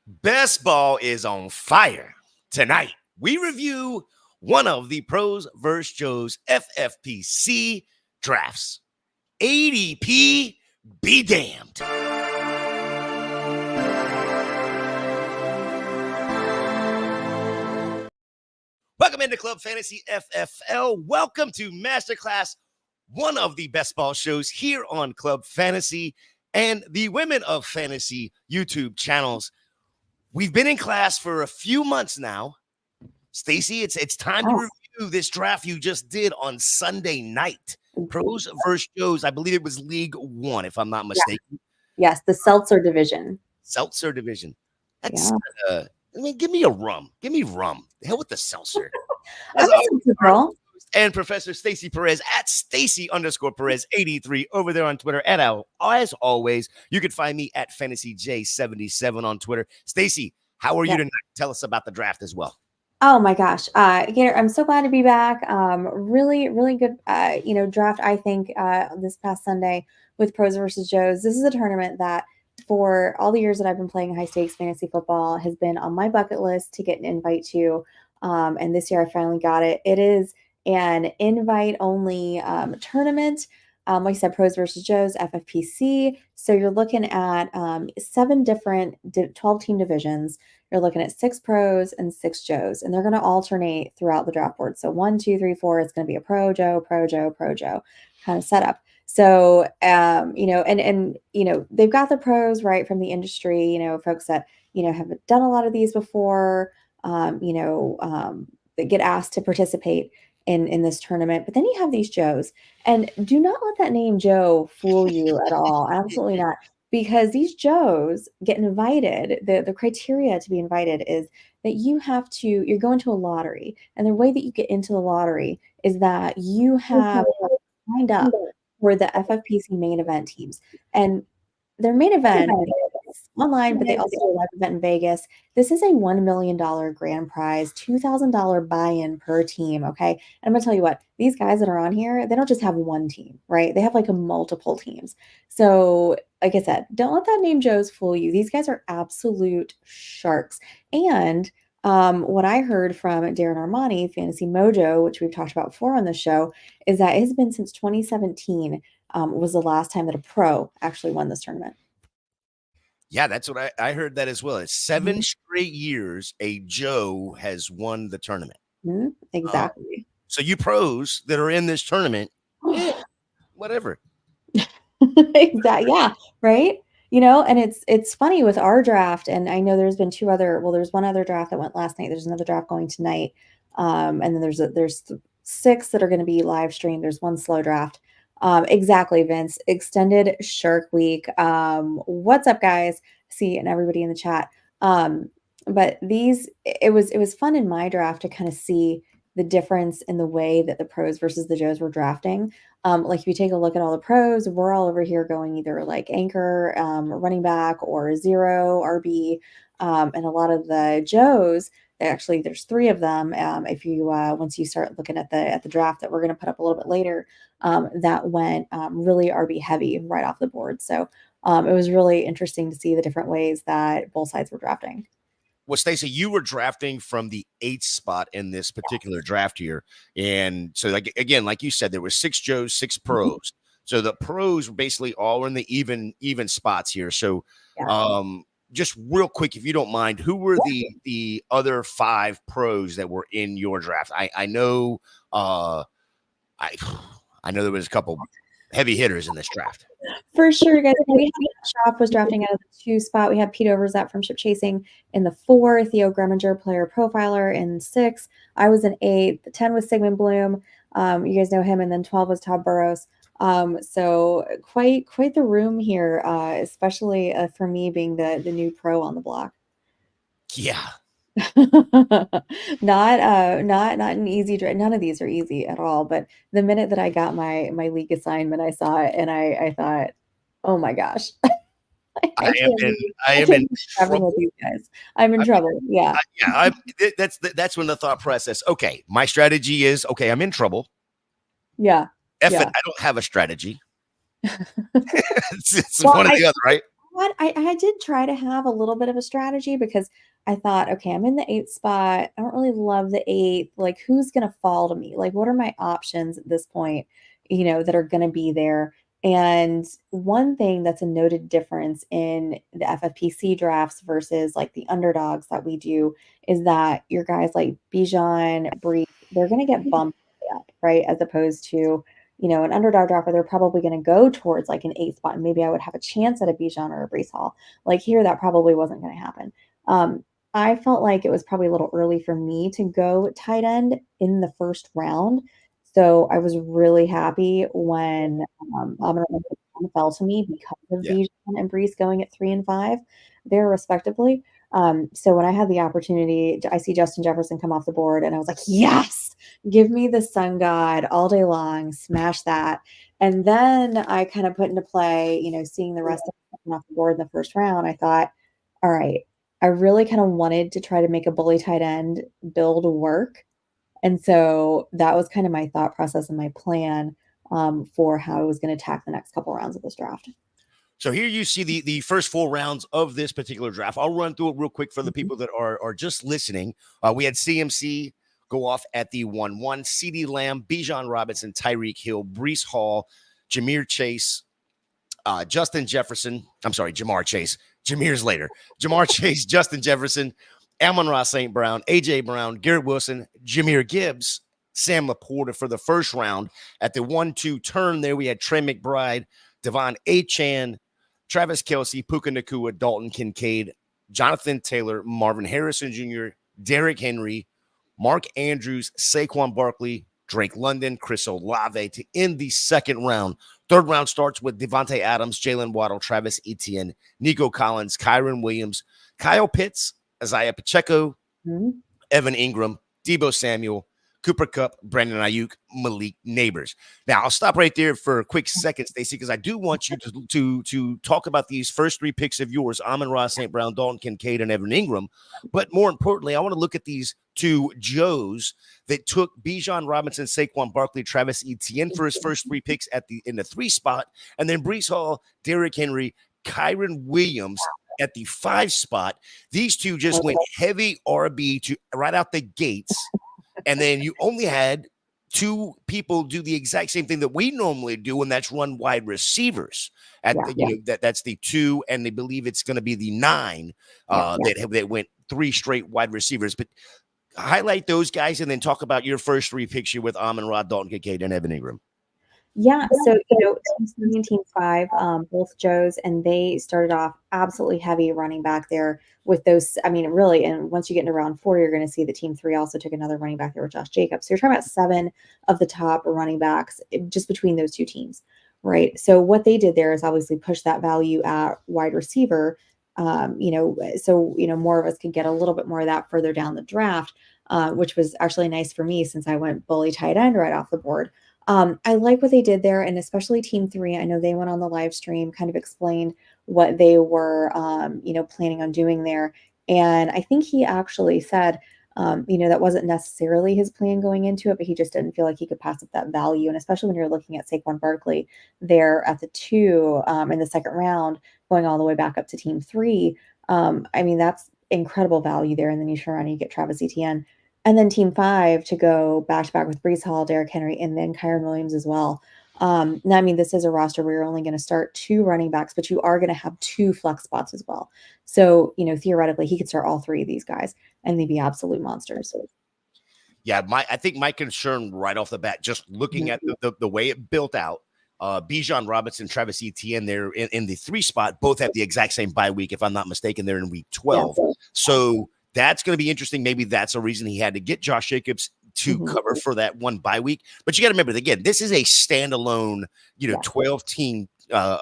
Best ball is on fire. Tonight, we review one of the Pros vs. Joe's FFPC drafts. ADP be damned. Welcome into Club Fantasy FFL. Welcome to Masterclass, one of the best ball shows here on Club Fantasy and the Women of Fantasy YouTube channels. We've been in class for a few months now. Stacy, it's time to review this draft you just did on Sunday night. Pros versus Joe's. I believe it was League One, if I'm not mistaken. Yes, the Seltzer division. Seltzer division. That's give me a rum. Give me rum. The hell with the seltzer. And Professor Stacy Perez at Stacy_Perez83 over there on Twitter. And as always, you can find me at FantasyJ77 on Twitter. Stacy, how are you tonight? Tell us about the draft as well. Oh my gosh, Gator, I'm so glad to be back. Really good, draft. I think this past Sunday with Pros versus Joe's. This is a tournament that, for all the years that I've been playing high stakes fantasy football, has been on my bucket list to get an invite to. And this year I finally got it. It is an invite-only tournament. Like I said, Pros versus Joe's, FFPC. So you're looking at 7 different 12-team divisions. You're looking at 6 pros and 6 Joes, and they're going to alternate throughout the draft board. So 1, 2, 3, 4, it's going to be a pro Joe, pro Joe, pro Joe kind of setup. So, they've got the pros right from the industry, folks that, have done a lot of these before, that get asked to participate in this tournament. But then you have these Joes, and do not let that name Joe fool you at all. Absolutely not. Because these Joes get invited, the criteria to be invited is that you're going to a lottery. And the way that you get into the lottery is that you have signed up for the FFPC main event teams. And their main event is online, but they also do a live event in Vegas. This is a $1 million grand prize, $2,000 buy-in per team, okay? And I'm going to tell you what, these guys that are on here, they don't just have one team, right? They have like multiple teams. So, like I said, don't let that name Joe's fool you. These guys are absolute sharks. And what I heard from Darren Armani, Fantasy Mojo, which we've talked about before on the show, is that it has been since 2017 was the last time that a pro actually won this tournament. Yeah, that's what I heard that as well. It's 7 straight years a Joe has won the tournament. Exactly. So you pros that are in this tournament, whatever. Exactly. Yeah. Right. And it's funny with our draft, and I know there's been there's one other draft that went last night. There's another draft going tonight. And then there's 6 that are going to be live streamed. There's one slow draft. Exactly, Vince. Extended Shark Week. What's up, guys? See, and everybody in the chat. But it was fun in my draft to kind of see the difference in the way that the pros versus the Joes were drafting. Like if you take a look at all the pros, we're all over here going either like anchor, running back, or 0 RB. And a lot of the Joes, actually there's 3 of them. If you once you start looking at the draft that we're going to put up a little bit later, that went really RB heavy right off the board. So it was really interesting to see the different ways that both sides were drafting. Well, Stacey, you were drafting from the 8th spot in this particular draft here. And so, like you said, there were 6 Joes, 6 pros. So the pros basically all were in the even spots here. So just real quick, if you don't mind, who were the other 5 pros that were in your draft? I know I know there was a couple heavy hitters in this draft. For sure, guys. Shop was drafting out of the 2 spot. We had Pete Overzat from Ship Chasing in the 4, Theo Greminger, player profiler, in 6. I was in 8. The 10 was Sigmund Bloom. You guys know him, and then 12 was Todd Burrows. So quite the room here, especially for me being the new pro on the block. Yeah. Not an easy draft. None of these are easy at all. But the minute that I got my league assignment, I saw it and I thought, oh my gosh. I am in trouble with these guys. I'm in trouble. Yeah. That's when the thought process. Okay, my strategy is I'm in trouble. Yeah. I don't have a strategy. It's one or the other, right? I did try to have a little bit of a strategy because I thought, okay, I'm in the 8th spot. I don't really love the 8th. Like, who's going to fall to me? Like, what are my options at this point, that are going to be there? And one thing that's a noted difference in the FFPC drafts versus like the underdogs that we do is that your guys like Bijan, Bree, they're going to get bumped up, right? As opposed to, an underdog draft where they're probably going to go towards like an 8th spot, and maybe I would have a chance at a Bijan or a Brees Hall. Like here, that probably wasn't going to happen. I felt like it was probably a little early for me to go tight end in the first round. So I was really happy when Amon-Ra fell to me because of Yeah. Bijan and Brees going at 3 and 5 there respectively. So when I had the opportunity, I see Justin Jefferson come off the board, and I was like, yes, give me the sun god all day long, smash that. And then I kind of put into play, seeing the rest of them come off the board in the first round. I thought, all right, I really kind of wanted to try to make a bully tight end build work. And so that was kind of my thought process and my plan for how I was going to attack the next couple rounds of this draft. So here you see the first 4 rounds of this particular draft. I'll run through it real quick for the people that are just listening. We had CMC go off at the 1-1, CD Lamb, Bijan Robinson, Tyreek Hill, Brees Hall, Jamar Chase, Justin Jefferson. I'm sorry, Jamar Chase. Jameer's later. Jamar Chase, Justin Jefferson, Amon-Ra St. Brown, AJ Brown, Garrett Wilson, Jahmyr Gibbs, Sam Laporta for the first round. At the 1-2 turn there, we had Trey McBride, Devon Achane, Travis Kelce, Puka Nacua, Dalton Kincaid, Jonathan Taylor, Marvin Harrison Jr., Derrick Henry, Mark Andrews, Saquon Barkley, Drake London, Chris Olave to end the second round. Third round starts with Devontae Adams, Jalen Waddle, Travis Etienne, Nico Collins, Kyron Williams, Kyle Pitts, Isaiah Pacheco, Evan Ingram, Deebo Samuel, Cooper Kupp, Brandon Ayuk, Malik Neighbors. Now, I'll stop right there for a quick second, Stacy, because I do want you to talk about these first 3 picks of yours, Amon-Ra St. Brown, Dalton Kincaid, and Evan Ingram. But more importantly, I want to look at these 2 Joes that took Bijan Robinson, Saquon Barkley, Travis Etienne for his first 3 picks in the 3 spot, and then Brees Hall, Derrick Henry, Kyron Williams at the 5 spot. These 2 just went heavy RB to right out the gates. And then you only had 2 people do the exact same thing that we normally do, and that's run wide receivers. That's the 2, and they believe it's going to be the 9 that went 3 straight wide receivers. But highlight those guys, and then talk about your first 3 picks here with Amon-Ra, Dalton Kincaid, and Evan Ingram. Yeah, so Team 3 and Team 5, both Joes, and they started off absolutely heavy running back there with those. I mean, really, and once you get into round 4, you're going to see that Team 3 also took another running back there with Josh Jacobs. So you're talking about 7 of the top running backs just between those 2 teams, right? So what they did there is obviously push that value at wide receiver, so more of us could get a little bit more of that further down the draft, which was actually nice for me since I went bully tight end right off the board. I like what they did there, and especially Team 3. I know they went on the live stream, kind of explained what they were, planning on doing there. And I think he actually said, that wasn't necessarily his plan going into it, but he just didn't feel like he could pass up that value. And especially when you're looking at Saquon Barkley there at the 2 in the second round, going all the way back up to Team 3. I mean, that's incredible value there. And then you turn around and you get Travis Etienne. And then Team 5 to go back-to-back with Brees Hall, Derrick Henry, and then Kyron Williams as well. Now, I mean, this is a roster where you're only going to start 2 running backs, but you are going to have 2 flex spots as well. So, theoretically, he could start all 3 of these guys, and they'd be absolute monsters. Yeah, I think my concern right off the bat, just looking at the way it built out, Bijan Robinson, Travis Etienne, they're in the 3 spot, both have the exact same bye week. If I'm not mistaken, they're in week 12. Yeah. So that's going to be interesting. Maybe that's a reason he had to get Josh Jacobs to cover for that one bye week. But you got to remember, again, this is a standalone, 12-team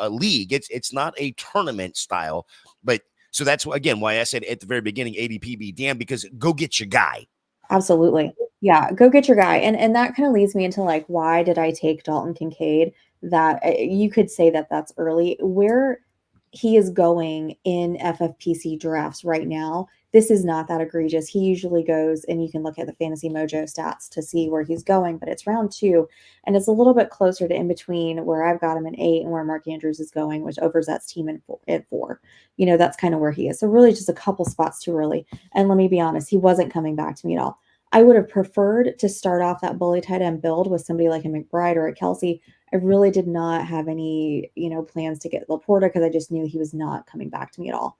league. It's not a tournament style. But so that's, again, why I said at the very beginning, ADP be damned, because go get your guy. Absolutely. Yeah, go get your guy. And that kind of leads me into like, why did I take Dalton Kincaid? That you could say that that's early. Where he is going in FFPC drafts right now, this is not that egregious. He usually goes, and you can look at the Fantasy Mojo stats to see where he's going, but it's round 2, and it's a little bit closer to in between where I've got him in 8 and where Mark Andrews is going, which Overzet's team at 4. That's kind of where he is. So really just a couple spots too early. And let me be honest, he wasn't coming back to me at all. I would have preferred to start off that bully tight end build with somebody like a McBride or a Kelsey. I really did not have any, plans to get Laporta because I just knew he was not coming back to me at all.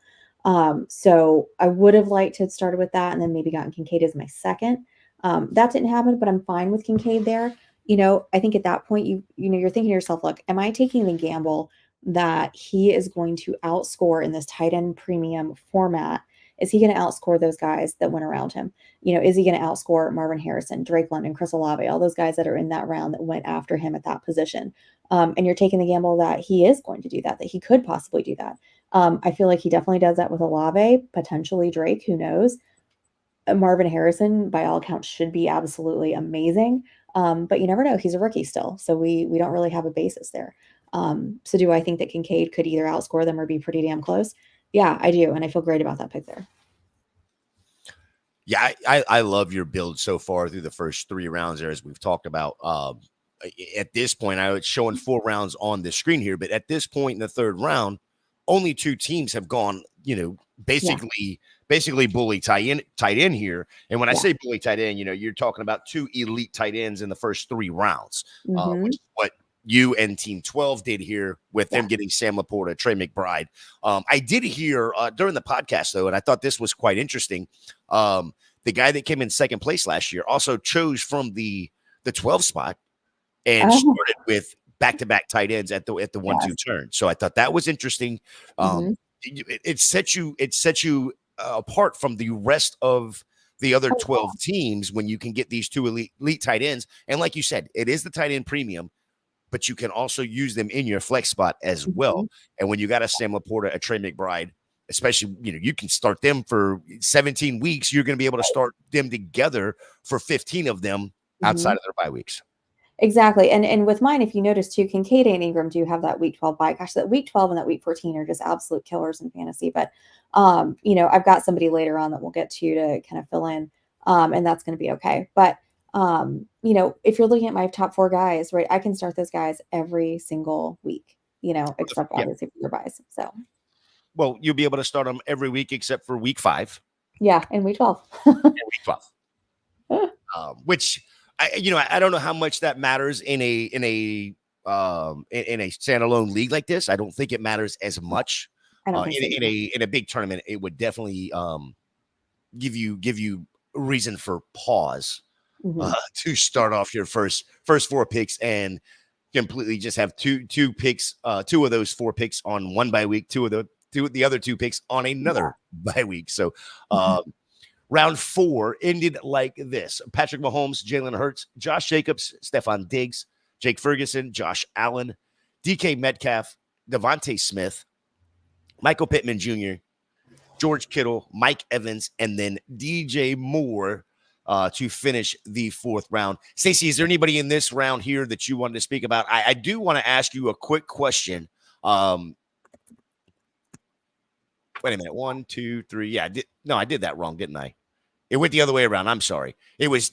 So I would have liked to have started with that and then maybe gotten Kincaid as my second. That didn't happen, but I'm fine with Kincaid there. I think at that point, you're thinking to yourself, look, am I taking the gamble that he is going to outscore in this tight end premium format? Is he going to outscore those guys that went around him? Is he going to outscore Marvin Harrison, Drake London, Chris Olave, all those guys that are in that round that went after him at that position? And you're taking the gamble that he is going to do that he could possibly do that. I feel like he definitely does that with Olave, potentially Drake, who knows? Marvin Harrison, by all accounts, should be absolutely amazing. But you never know. He's a rookie still. So we don't really have a basis there. So do I think that Kincaid could either outscore them or be pretty damn close? Yeah, I do. And I feel great about that pick there. Yeah, I love your build so far through the first 3 rounds there, as we've talked about. At this point, I was showing 4 rounds on the screen here, but at this point in the 3rd round, only 2 teams have gone, basically bully tight end here. And when I say bully tight end, you're talking about 2 elite tight ends in the first 3 rounds, which is what you and Team 12 did here with them getting Sam Laporta, Trey McBride. I did hear during the podcast, though, and I thought this was quite interesting. The guy that came in 2nd place last year also chose from the 12 spot and started with back-to-back tight ends at the 1-2 turn. So I thought that was interesting. It sets you apart from the rest of the other 12 teams when you can get these 2 elite tight ends. And like you said, it is the tight end premium, but you can also use them in your flex spot as well. And when you got a Sam Laporta, a Trey McBride, especially, you can start them for 17 weeks. You're going to be able to start them together for 15 of them outside of their bye weeks. Exactly. And with mine, if you notice too, Kincaid and Ingram do have that week 12 bye. Gosh, that week 12 and that week 14 are just absolute killers in fantasy. But, I've got somebody later on that we'll get to kind of fill in, and that's going to be okay. But, if you're looking at my top 4 guys, right, I can start those guys every single week, except obviously for your buys. So, well, you'll be able to start them every week except for week 5. Yeah, in week 12. Week 12. Which I don't know how much that matters in a standalone league like this. I don't think it matters as much. In a big tournament, it would definitely give you reason for pause to start off your first 4 picks and completely just have two picks, 2 of those 4 picks on one bye week, the other 2 picks on another bye week. So round 4 ended like this: Patrick Mahomes, Jalen Hurts, Josh Jacobs, Stephon Diggs, Jake Ferguson, Josh Allen, DK Metcalf, Devontae Smith, Michael Pittman Jr., George Kittle, Mike Evans, and then DJ Moore to finish the 4th round. Stacy, is there anybody in this round here that you wanted to speak about? I do want to ask you a quick question. Wait a minute. 1, 2, 3. Yeah, I did that wrong, didn't I? It went the other way around. I'm sorry. It was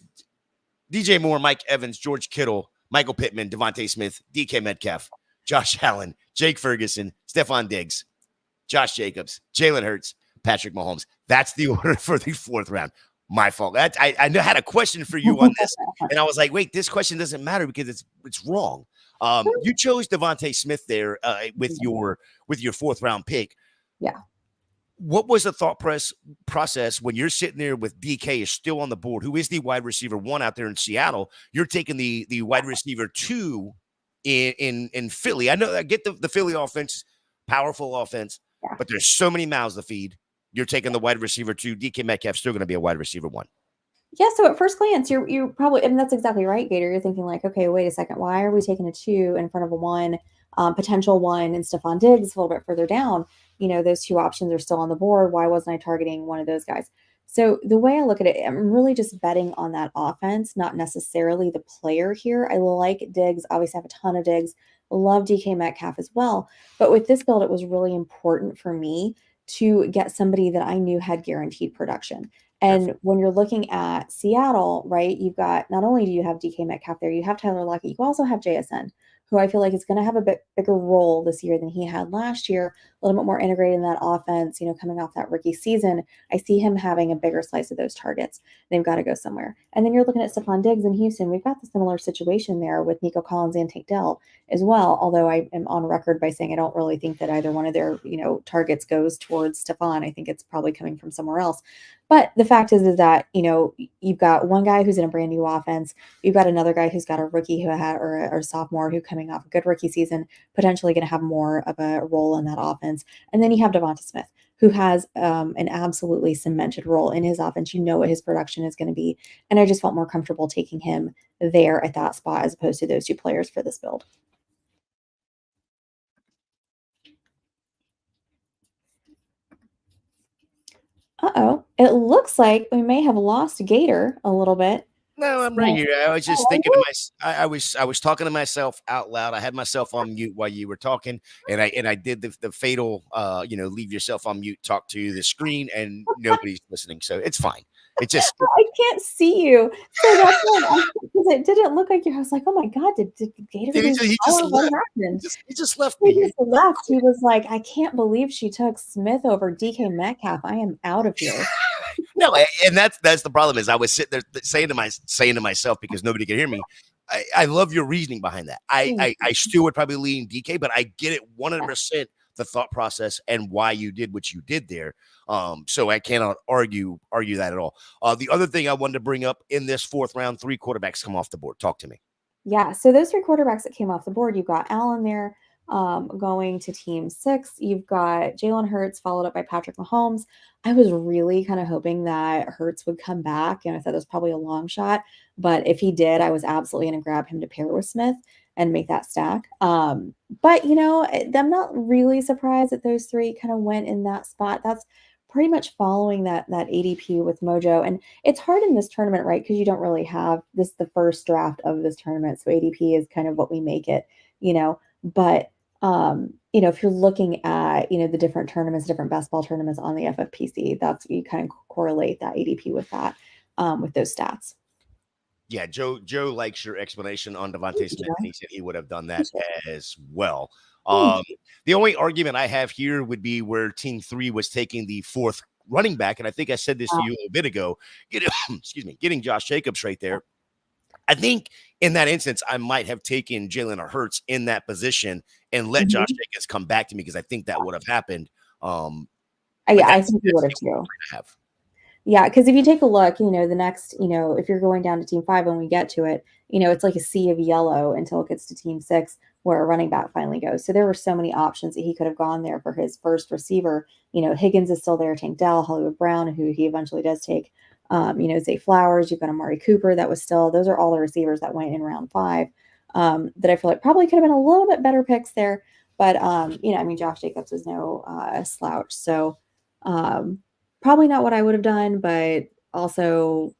DJ Moore, Mike Evans, George Kittle, Michael Pittman, Devontae Smith, DK Metcalf, Josh Allen, Jake Ferguson, Stephon Diggs, Josh Jacobs, Jalen Hurts, Patrick Mahomes. That's the order for the 4th round. My fault. I had a question for you on this, and I was like, wait, this question doesn't matter because it's wrong. You chose Devontae Smith there with your 4th round pick. Yeah. What was the thought process when you're sitting there with DK is still on the board, who is the wide receiver 1 out there in Seattle? You're taking the wide receiver 2 in Philly. I know I get the Philly offense, powerful offense, but there's so many mouths to feed. You're taking the wide receiver 2. DK Metcalf's still going to be a wide receiver 1. Yeah, so at first glance, you're probably, and that's exactly right, Gator. You're thinking like, okay, wait a second, why are we taking a 2 in front of a 1, potential 1, and Stephon Diggs a little bit further down? Those 2 options are still on the board. Why wasn't I targeting one of those guys? So the way I look at it, I'm really just betting on that offense, not necessarily the player here. I like Diggs. Obviously, I have a ton of Diggs. Love DK Metcalf as well. But with this build, it was really important for me to get somebody that I knew had guaranteed production. And when you're looking at Seattle, right, you've got, not only do you have DK Metcalf there, you have Tyler Lockett, you also have JSN, who I feel like is going to have a bit bigger role this year than he had last year, a little bit more integrated in that offense, coming off that rookie season. I see him having a bigger slice of those targets. They've got to go somewhere. And then you're looking at Stephon Diggs in Houston. We've got the similar situation there with Nico Collins and Tank Dell as well, although I am on record by saying I don't really think that either one of their, targets goes towards Stephon. I think it's probably coming from somewhere else. But the fact is that, you've got one guy who's in a brand new offense. You've got another guy who's got a rookie who had, or a sophomore who coming off a good rookie season, potentially going to have more of a role in that offense. And then you have Devonta Smith, who has an absolutely cemented role in his offense. You know what his production is going to be. And I just felt more comfortable taking him there at that spot as opposed to those two players for this build. Uh-oh. It looks like we may have lost Gator a little bit. No, I'm right here. I was just thinking to myself. I was talking to myself out loud. I had myself on mute while you were talking, and I did the fatal, leave yourself on mute, talk to the screen, and nobody's listening. So it's fine. It just I can't see you, so that's why because it didn't look like you. I was like, oh my god, did Gator? he just left. He just left me. He just left. He was like, I can't believe she took Smith over DK Metcalf. I am out of here. No, and that's the problem. Is I was sitting there saying to myself, because nobody could hear me, I love your reasoning behind that. I still would probably lean DK, but I get it 100%, the thought process and why you did what you did there. So I cannot argue that at all. The other thing I wanted to bring up in this fourth round, 3 quarterbacks come off the board. Talk to me. Yeah, so those 3 quarterbacks that came off the board, you've got Allen there going to team 6. You've got Jalen Hurts followed up by Patrick Mahomes. I was really kind of hoping that Hurts would come back, and I thought it was probably a long shot. But if he did, I was absolutely going to grab him to pair with Smith and make that stack. But, I'm not really surprised that those 3 kind of went in that spot. That's pretty much following that ADP with Mojo. And it's hard in this tournament, right? Because you don't really have this, the first draft of this tournament. So ADP is kind of what we make it, but if you're looking at, the different tournaments, different basketball tournaments on the FFPC, that's, you kind of correlate that ADP with that, with those stats. Yeah, Joe likes your explanation on Devonta Smith, and he said he would have done that as well. The only argument I have here would be where Team 3 was taking the 4th running back, and I think I said this to you a little bit ago. Getting Josh Jacobs right there. I think in that instance, I might have taken Jalen Hurts in that position and let Josh Jacobs come back to me, because I think that would have happened. Yeah, I think you would have too. Yeah, because if you take a look, the next, if you're going down to team 5 when we get to it, it's like a sea of yellow until it gets to team 6 where a running back finally goes. So there were so many options that he could have gone there for his first receiver. Higgins is still there, Tank Dell, Hollywood Brown, who he eventually does take. Zay Flowers, you've got Amari Cooper, those are all the receivers that went in round 5 that I feel like probably could have been a little bit better picks there. But, Josh Jacobs is no slouch. So probably not what I would have done, but also,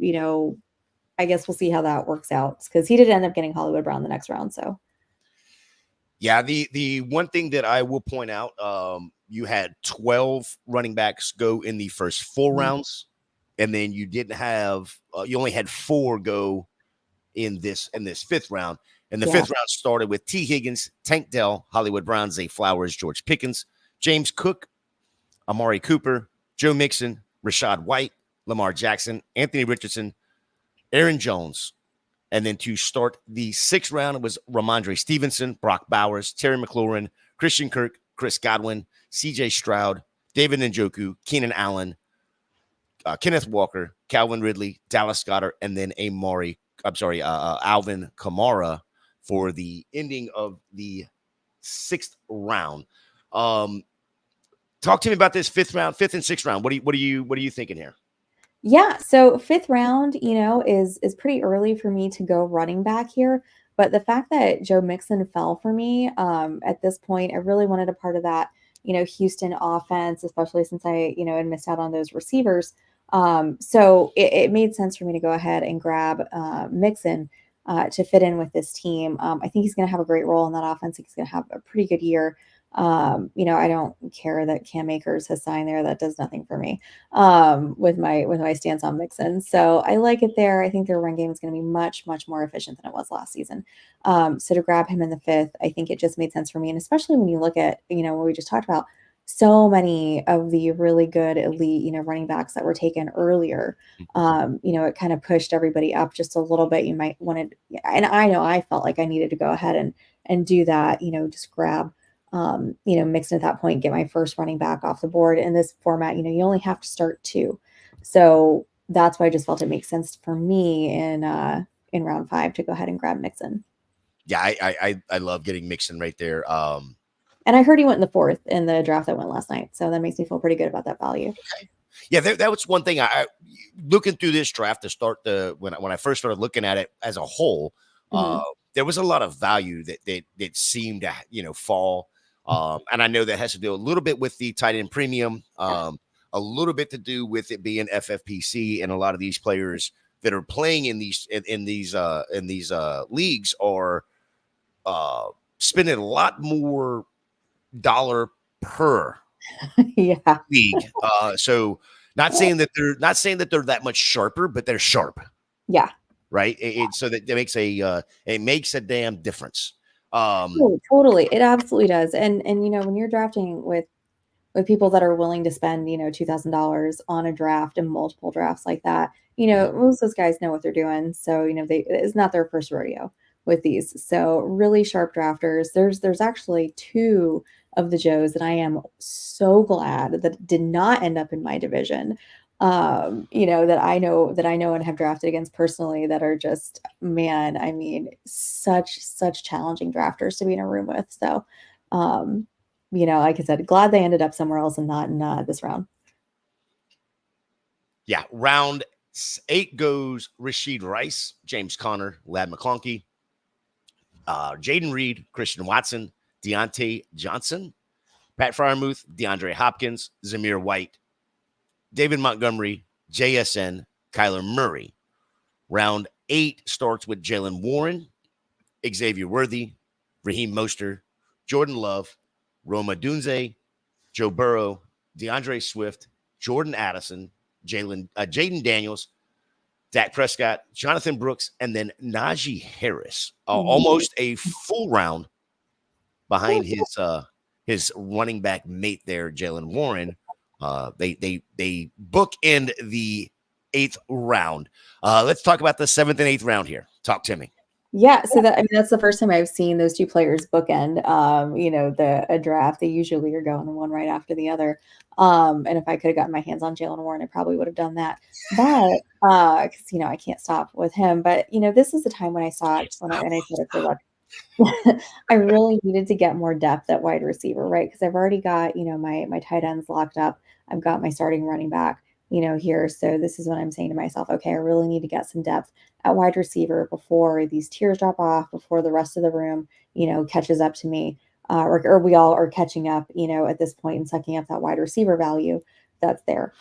I guess we'll see how that works out, because he did end up getting Hollywood Brown the next round. So, yeah, the one thing that I will point out, you had 12 running backs go in the first 4 rounds, and then you didn't have you only had 4 go in this 5th round. And the 5th round started with T. Higgins, Tank Dell, Hollywood Brown, Zay Flowers, George Pickens, James Cook, Amari Cooper, Joe Mixon, Rashad White, Lamar Jackson, Anthony Richardson, Aaron Jones. And then to start the 6th round, it was Ramondre Stevenson, Brock Bowers, Terry McLaurin, Christian Kirk, Chris Godwin, C.J. Stroud, David Njoku, Keenan Allen, Kenneth Walker, Calvin Ridley, Dallas Goedert, and then Alvin Kamara for the ending of the 6th round. Talk to me about this 5th and 6th round. What are you thinking here? Yeah, so 5th round, is pretty early for me to go running back here. But the fact that Joe Mixon fell for me at this point, I really wanted a part of that, Houston offense, especially since I, had missed out on those receivers. So it made sense for me to go ahead and grab Mixon. to fit in with this team. I think he's going to have a great role in that offense. He's going to have a pretty good year. I don't care that Cam Akers has signed there. That does nothing for me with my stance on Mixon. So I like it there. I think their run game is going to be much, much more efficient than it was last season. So to grab him in the 5th, I think it just made sense for me. And especially when you look at, what we just talked about, so many of the really good elite, running backs that were taken earlier, it kind of pushed everybody up just a little bit. You might want to, and I know I felt like I needed to go ahead and do that, just grab Mixon at that point, get my first running back off the board. In this format, you only have to start 2. So that's why I just felt it makes sense for me in round 5 to go ahead and grab Mixon. Yeah, I love getting Mixon right there. And I heard he went in the 4th in the draft that went last night. So that makes me feel pretty good about that value. Okay. Yeah, that was one thing I looking through this draft to start when I first started looking at it as a whole, there was a lot of value that seemed to, fall. And I know that has to do a little bit with the tight end premium, a little bit to do with it being FFPC, and a lot of these players that are playing in these leagues are spending a lot more dollar per league. So not saying that they're that much sharper, but they're sharp. Yeah. Right. So that it makes a damn difference. Totally. It absolutely does. And when you're drafting with people that are willing to spend, $2,000 on a draft and multiple drafts like that, most of those guys know what they're doing. So, it's not their first rodeo with these. So really sharp drafters. There's actually 2 of the Joes that I am so glad that did not end up in my division. That I know and have drafted against personally, that are just, man, I mean, such challenging drafters to be in a room with. So, like I said, glad they ended up somewhere else and not in this round. Yeah. Round 8 goes Rashid Rice, James Conner, Ladd McConkey, Jaden Reed, Christian Watson, Deontay Johnson, Pat Freiermuth, DeAndre Hopkins, Zamir White, David Montgomery, JSN, Kyler Murray. Round 8 starts with Jalen Warren, Xavier Worthy, Raheem Mostert, Jordan Love, Roma Dunze, Joe Burrow, DeAndre Swift, Jordan Addison, Jaden Daniels, Dak Prescott, Jonathan Brooks, and then Najee Harris. Almost a full round behind his running back mate there, Jalen Warren. They bookend the 8th round. Let's talk about the 7th and 8th round here. Talk to me. Yeah, so that's the first time I've seen those 2 players bookend. A draft. They usually are going one right after the other. And if I could have gotten my hands on Jalen Warren, I probably would have done that. But because I can't stop with him. But this is the time when I saw it when I said, okay, look, I really needed to get more depth at wide receiver, right? Because I've already got my tight ends locked up. I've got my starting running back here. So this is what I'm saying to myself. Okay, I really need to get some depth at wide receiver before these tiers drop off, before the rest of the room, catches up to me, or we all are catching up, at this point and sucking up that wide receiver value that's there.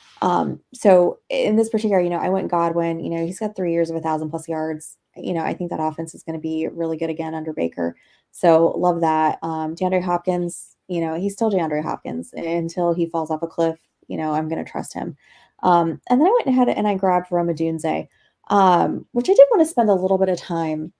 So in this particular, I went Godwin, he's got 3 years of 1,000+ yards. I think that offense is going to be really good again under Baker. So love that. DeAndre Hopkins, he's still DeAndre Hopkins until he falls off a cliff. I'm going to trust him. And then I went ahead and I grabbed Roma Dunze, which I did want to spend a little bit of time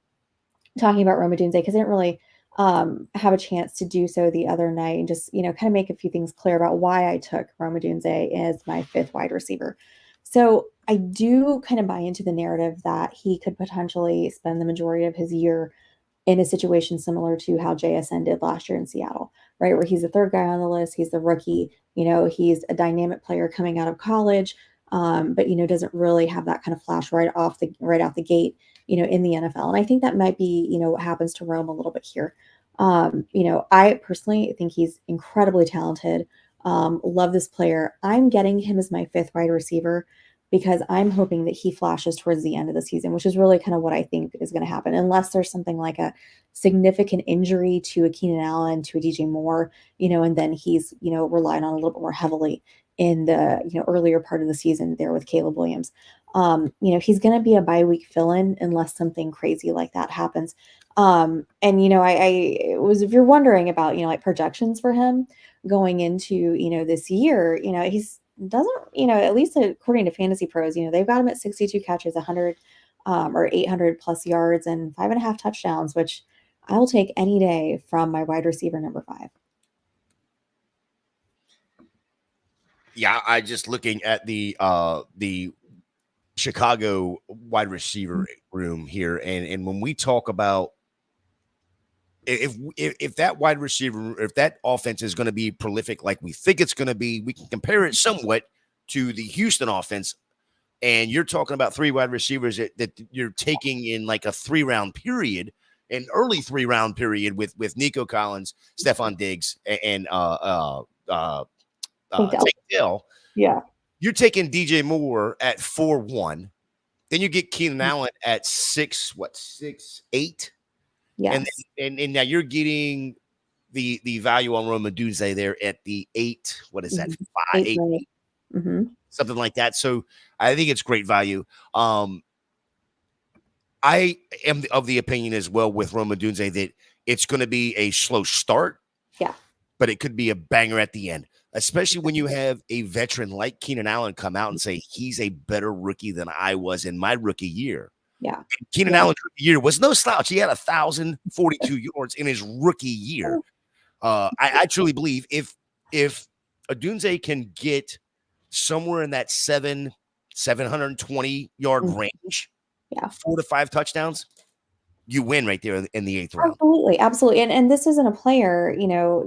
talking about Roma Dunze because I didn't really have a chance to do so the other night, and just, kind of make a few things clear about why I took Roma Dunze as my 5th wide receiver. So I do kind of buy into the narrative that he could potentially spend the majority of his year in a situation similar to how JSN did last year in Seattle, right? Where he's the 3rd guy on the list. He's the rookie, he's a dynamic player coming out of college, but, doesn't really have that kind of flash right out the gate, in the NFL. And I think that might be, what happens to Rome a little bit here. I personally think he's incredibly talented. Love this player. I'm getting him as my 5th wide receiver because I'm hoping that he flashes towards the end of the season, which is really kind of what I think is going to happen, unless there's something like a significant injury to a Keenan Allen, to a DJ Moore, and then he's, relied on a little bit more heavily in the earlier part of the season there with Caleb Williams. He's going to be a bye week fill-in unless something crazy like that happens. And I was, if you're wondering about like projections for him going into this year, he's doesn't at least according to Fantasy Pros, they've got him at 62 catches, 100 or 800 plus yards and 5.5 touchdowns, which I will take any day from my wide receiver number 5. Yeah, I just looking at the Chicago wide receiver room here, and when we talk about if that wide receiver, if that offense is going to be prolific like we think it's going to be, we can compare it somewhat to the Houston offense. And you're talking about 3 wide receivers that you're taking in like a 3-round period, an early 3-round period with Nico Collins, Stephon Diggs, and Tank Dell. Yeah. You're taking DJ Moore at 4-1. Then you get Keenan Allen at 6'8". Yes. And now you're getting the value on Rome Odunze there at the 8. What is that? 8, something like that. So I think it's great value. I am of the opinion as well with Rome Odunze that it's going to be a slow start. Yeah. But it could be a banger at the end, especially when you have a veteran like Keenan Allen come out and say he's a better rookie than I was in my rookie year. Yeah. And Keenan Allen's rookie year was no slouch. He had 1,042 yards in his rookie year. I truly believe if Odunze can get somewhere in that 720 yard range, 4 to 5 touchdowns, you win right there in the 8th round. Absolutely. And this isn't a player,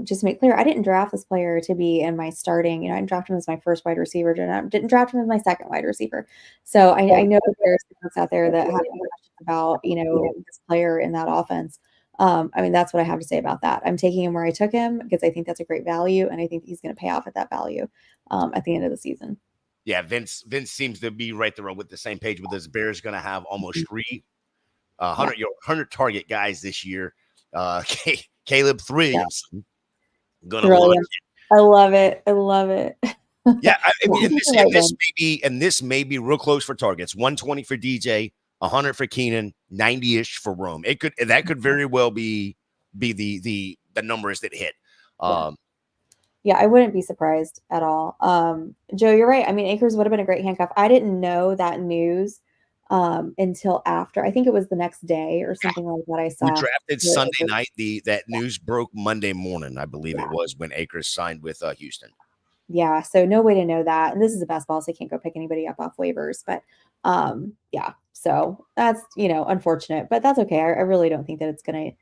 just to make clear, I didn't draft this player to be in my starting, I didn't draft him as my first wide receiver, didn't draft him as my second wide receiver. So I know that there's folks out there that have questions about, this player in that offense. That's what I have to say about that. I'm taking him where I took him because I think that's a great value. And I think he's going to pay off at that value at the end of the season. Yeah. Vince seems to be right there with the same page with us. Bears going to have almost 3 100 target guys this year. Caleb 3 of them. Gonna launch it. I love it. Yeah, this may be real close for targets. 120 for DJ, 100 for Keenan, 90-ish for Rome. That could very well be the numbers that hit. Yeah, I wouldn't be surprised at all. Joe, you're right. Akers would have been a great handcuff. I didn't know that news until after. I think it was the next day or something like that. I saw. We drafted Sunday night. That news broke Monday morning, I believe it was, when Akers signed with Houston. Yeah, so no way to know that. And this is a best ball, so I can't go pick anybody up off waivers. But so that's unfortunate, but that's okay. I really don't think that it's gonna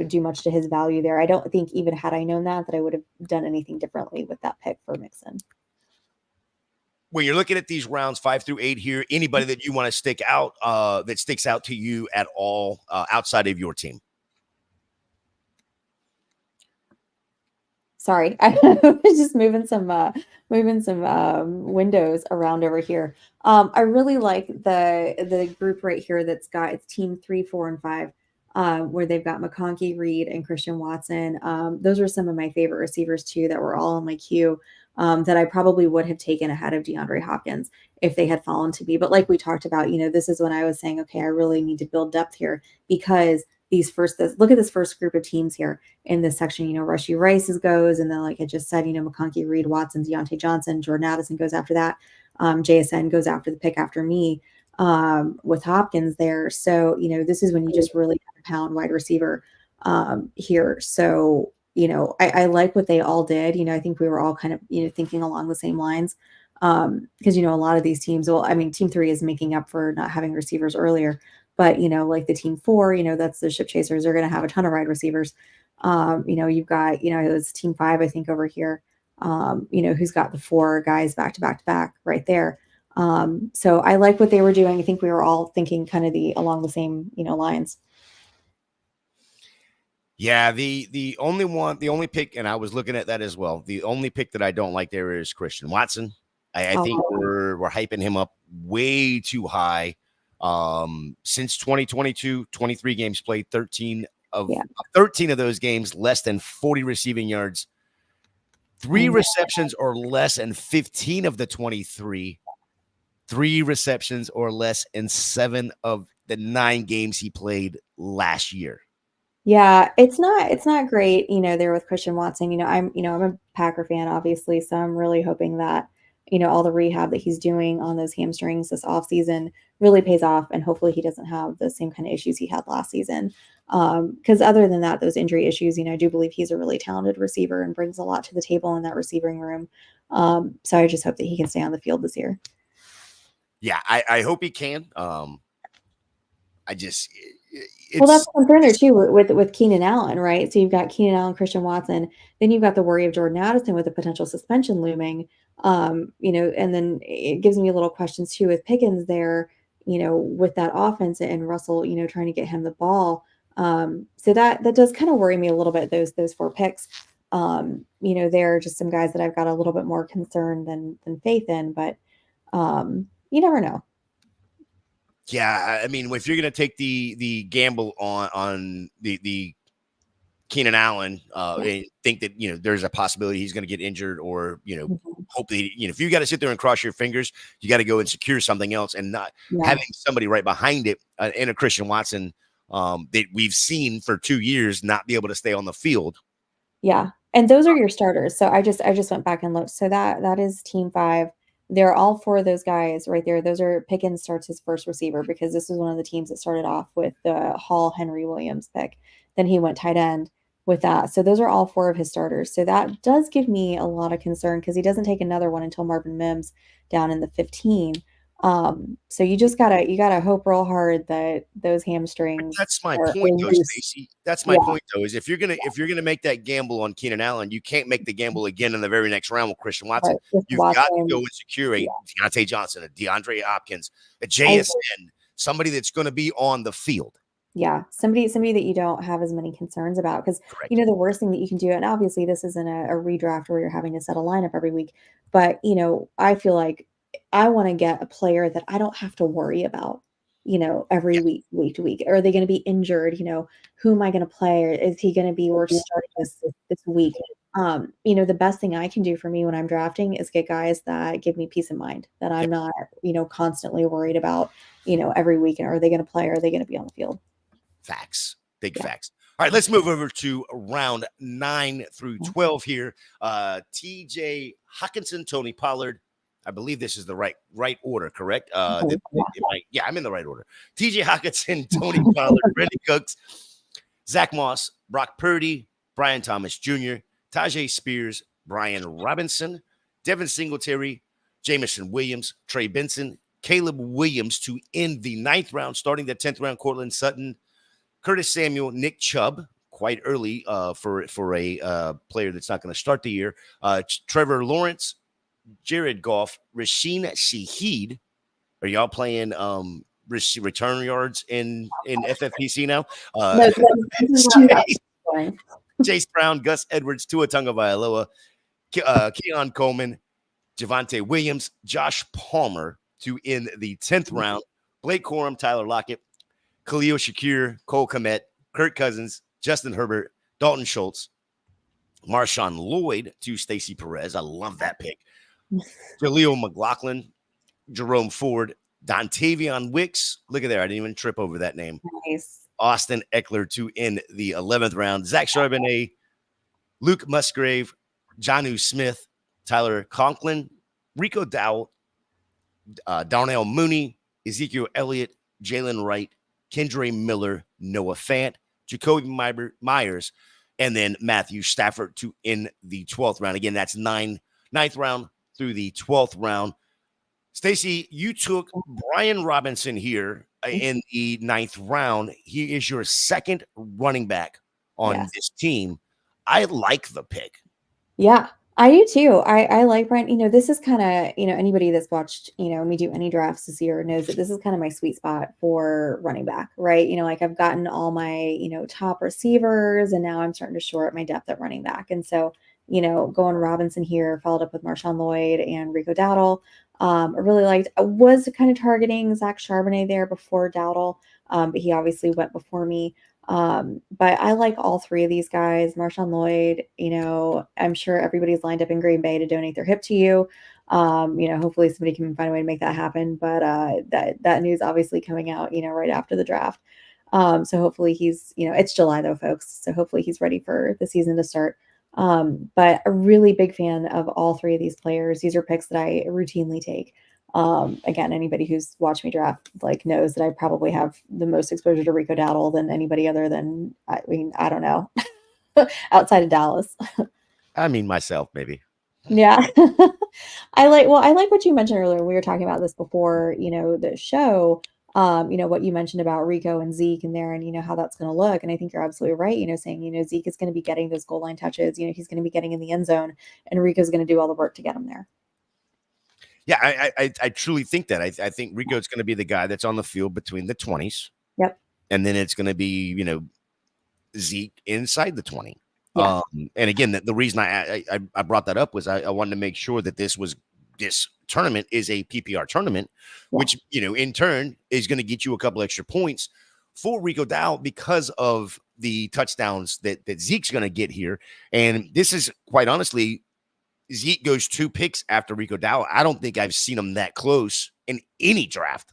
do much to his value there. I don't think even had I known that I would have done anything differently with that pick for Mixon. When you're looking at these rounds 5 through 8 here, anybody that you want to stick out that sticks out to you at all outside of your team? Sorry, I was just moving some windows around over here. I really like the group right here that's got its team 3, 4, and 5. Where they've got McConkey, Reed, and Christian Watson. Those were some of my favorite receivers too that were all in my queue that I probably would have taken ahead of DeAndre Hopkins if they had fallen to me. But like we talked about, this is when I was saying, okay, I really need to build depth here because look at this first group of teams here in this section. Rashee Rice goes, and then like I just said, McConkey, Reed, Watson, Deontay Johnson, Jordan Addison goes after that. JSN goes after the pick after me. With Hopkins there. So, this is when you just really pound wide receiver here. So, I like what they all did. I think we were all kind of, thinking along the same lines because, a lot of these teams, team 3 is making up for not having receivers earlier, but, like the team 4, that's the ship chasers are going to have a ton of wide receivers. You've got, it's team 5, I think over here, who's got the 4 guys back to back to back right there. So I like what they were doing. I think we were all thinking kind of along the same, lines. Yeah, the only pick, and I was looking at that as well. The only pick that I don't like there is Christian Watson. I think we're hyping him up way too high. Since 2022, 23 games played, 13 of those games, less than 40 receiving yards. 3 receptions or less in 15 of the 23. 3 receptions or less in 7 of the 9 games he played last year. Yeah, it's not great, there with Christian Watson. I'm a Packer fan, obviously, so I'm really hoping that, all the rehab that he's doing on those hamstrings this offseason really pays off, and hopefully he doesn't have the same kind of issues he had last season. Because other than that, those injury issues, I do believe he's a really talented receiver and brings a lot to the table in that receiving room. So I just hope that he can stay on the field this year. Yeah, I hope he can. I just Well, that's it's the concern there too with Keenan Allen, right? So you've got Keenan Allen, Christian Watson, then you've got the worry of Jordan Addison with a potential suspension looming. And then it gives me a little questions too with Pickens there, with that offense and Russell, trying to get him the ball. So that does kind of worry me a little bit, those 4 picks. They're just some guys that I've got a little bit more concern than faith in, but you never know. yeah, I mean, if you're going to take the gamble on the Keenan Allen, Yeah. and think that there's a possibility he's going to get injured, or Mhm. hope that if you got to sit there and cross your fingers, you got to go and secure something else, and not Yeah. having somebody right behind it in a Christian Watson that we've seen for 2 years not be able to stay on the field. Yeah, and those are your starters. So I just went back and looked. So that is team 5. They're all 4 of those guys right there. Those are Pickens starts his first receiver because this was one of the teams that started off with the Hall Henry Williams pick. Then he went tight end with that. So those are all 4 of his starters. So that does give me a lot of concern because he doesn't take another one until Marvin Mims down in the 15. So you gotta hope real hard that those But hamstrings that's my are point, though, loose. Stacy. That's my Yeah, point, though, is if you're gonna make that gamble on Keenan Allen, you can't make the gamble again in the very next round with Christian right. Watson. Just You've watch got to go him. and secure a Yeah. Deontay Johnson, a DeAndre Hopkins, a I agree. JSN, somebody that's going to be on the field. Yeah, somebody that you don't have as many concerns about because, Correct. the worst thing that you can do, and obviously this isn't a redraft where you're having to set a lineup every week, but, I feel like I wanna get a player that I don't have to worry about, every Yeah. week to week. Are they gonna be injured? Who am I gonna play? Or is he gonna be worth starting this week? The best thing I can do for me when I'm drafting is get guys that give me peace of mind, that Yep. I'm not, constantly worried about, every week, and are they gonna play? Are they gonna be on the field? Facts. Big Yeah. facts. All right, let's move over to round 9 through Yeah. 12 here. TJ Hawkinson, Tony Pollard. I believe this is the right order, correct? Yeah, I'm in the right order. TJ Hawkinson, Tony Pollard, Brandon Cooks, Zach Moss, Brock Purdy, Brian Thomas Jr., Tajay Spears, Brian Robinson, Devin Singletary, Jamison Williams, Trey Benson, Caleb Williams to end the 9th round, starting the 10th round, Cortland Sutton, Curtis Samuel, Nick Chubb, quite early for a player that's not going to start the year. Trevor Lawrence, Jared Goff, Rasheen Shaheed. Are y'all playing return yards in FFPC now? No, this is not that boring. Chase Brown, Gus Edwards, Tua Tagovailoa, Keon Coleman, Javonte Williams, Josh Palmer to end the 10th round. Blake Corum, Tyler Lockett, Khalil Shakir, Cole Kmet, Kirk Cousins, Justin Herbert, Dalton Schultz, Marshawn Lloyd to Stacy Perez. I love that pick. Jaleel McLaughlin, Jerome Ford, Dontavion Wicks. Look at there. I didn't even trip over that name. Nice. Austin Eckler to end the 11th round. Zach Charbonnet, Luke Musgrave, Jonnu Smith, Tyler Conklin, Rico Dowell, Darnell Mooney, Ezekiel Elliott, Jalen Wright, Kendre Miller, Noah Fant, Jacoby Myers, and then Matthew Stafford to in the 12th round. Again, that's 9th round through the 12th round. Stacy, you took Brian Robinson here in the 9th round. He is your second running back on Yes. this team. I like the pick. Yeah, I do too. I like Brent. This is kind of, anybody that's watched, me do any drafts this year knows that this is kind of my sweet spot for running back, right? Like I've gotten all my, top receivers and now I'm starting to shore up my depth at running back. And so, going Robinson here, followed up with Marshawn Lloyd and Rico Dowdle. I really liked, I was kind of targeting Zach Charbonnet there before Dowdle, but he obviously went before me. But I like all three of these guys. Marshawn Lloyd, I'm sure everybody's lined up in Green Bay to donate their hip to you. Hopefully somebody can find a way to make that happen. But that news obviously coming out, right after the draft. So hopefully it's July though, folks. So hopefully he's ready for the season to start. But a really big fan of all three of these players. These are picks that I routinely take. Again, anybody who's watched me draft knows that I probably have the most exposure to Rico Dowdle than anybody other than, I don't know, outside of Dallas. I mean, myself, maybe. Yeah. I like what you mentioned earlier. We were talking about this before, the show, what you mentioned about Rico and Zeke and there and, how that's going to look. And I think you're absolutely right, saying, Zeke is going to be getting those goal line touches, he's going to be getting in the end zone and Rico's going to do all the work to get him there. Yeah, I truly think that. I think Rico's going to be the guy that's on the field between the 20s. Yep. And then it's going to be, Zeke inside the 20. Yeah. And again, the reason I brought that up was I wanted to make sure that this tournament is a PPR tournament, which, in turn is going to get you a couple extra points for Rico Dowdle because of the touchdowns that Zeke's going to get here. And this is quite honestly, Zeke goes 2 picks after Rico Dowdle. I don't think I've seen him that close in any draft.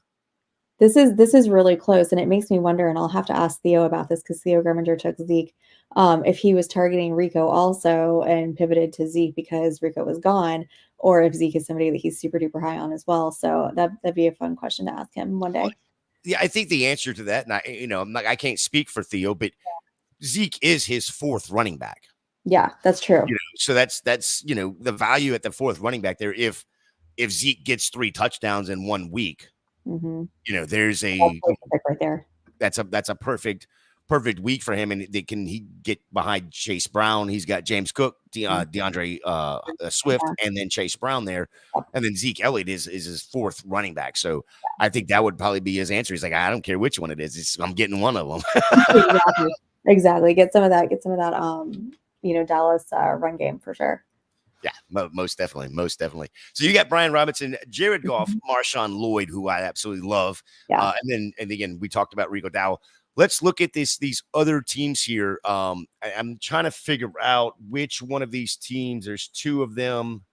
This is really close, and it makes me wonder, and I'll have to ask Theo about this because Theo Grimminger took Zeke, if he was targeting Rico also and pivoted to Zeke because Rico was gone, or if Zeke is somebody that he's super duper high on as well. So that'd be a fun question to ask him one day. Yeah, I think the answer to that, and I can't speak for Theo, but Zeke is his 4th running back. Yeah, that's true. So that's the value at the 4th running back there. If Zeke gets 3 touchdowns in 1 week, there's right there. That's a perfect week for him, and he get behind Chase Brown. He's got James Cook, DeAndre Swift, and then Chase Brown there, and then Zeke Elliott is his 4th running back. So I think that would probably be his answer. He's like, I don't care which one it is. I'm getting one of them. Exactly. Get some of that. Dallas run game for sure. Yeah, most definitely. So you got Brian Robinson, Jared Goff, Marshawn Lloyd, who I absolutely love. Yeah. And again, we talked about Rico Dowdle. Let's look at these other teams here. I'm trying to figure out which one of these teams. There's 2 of them.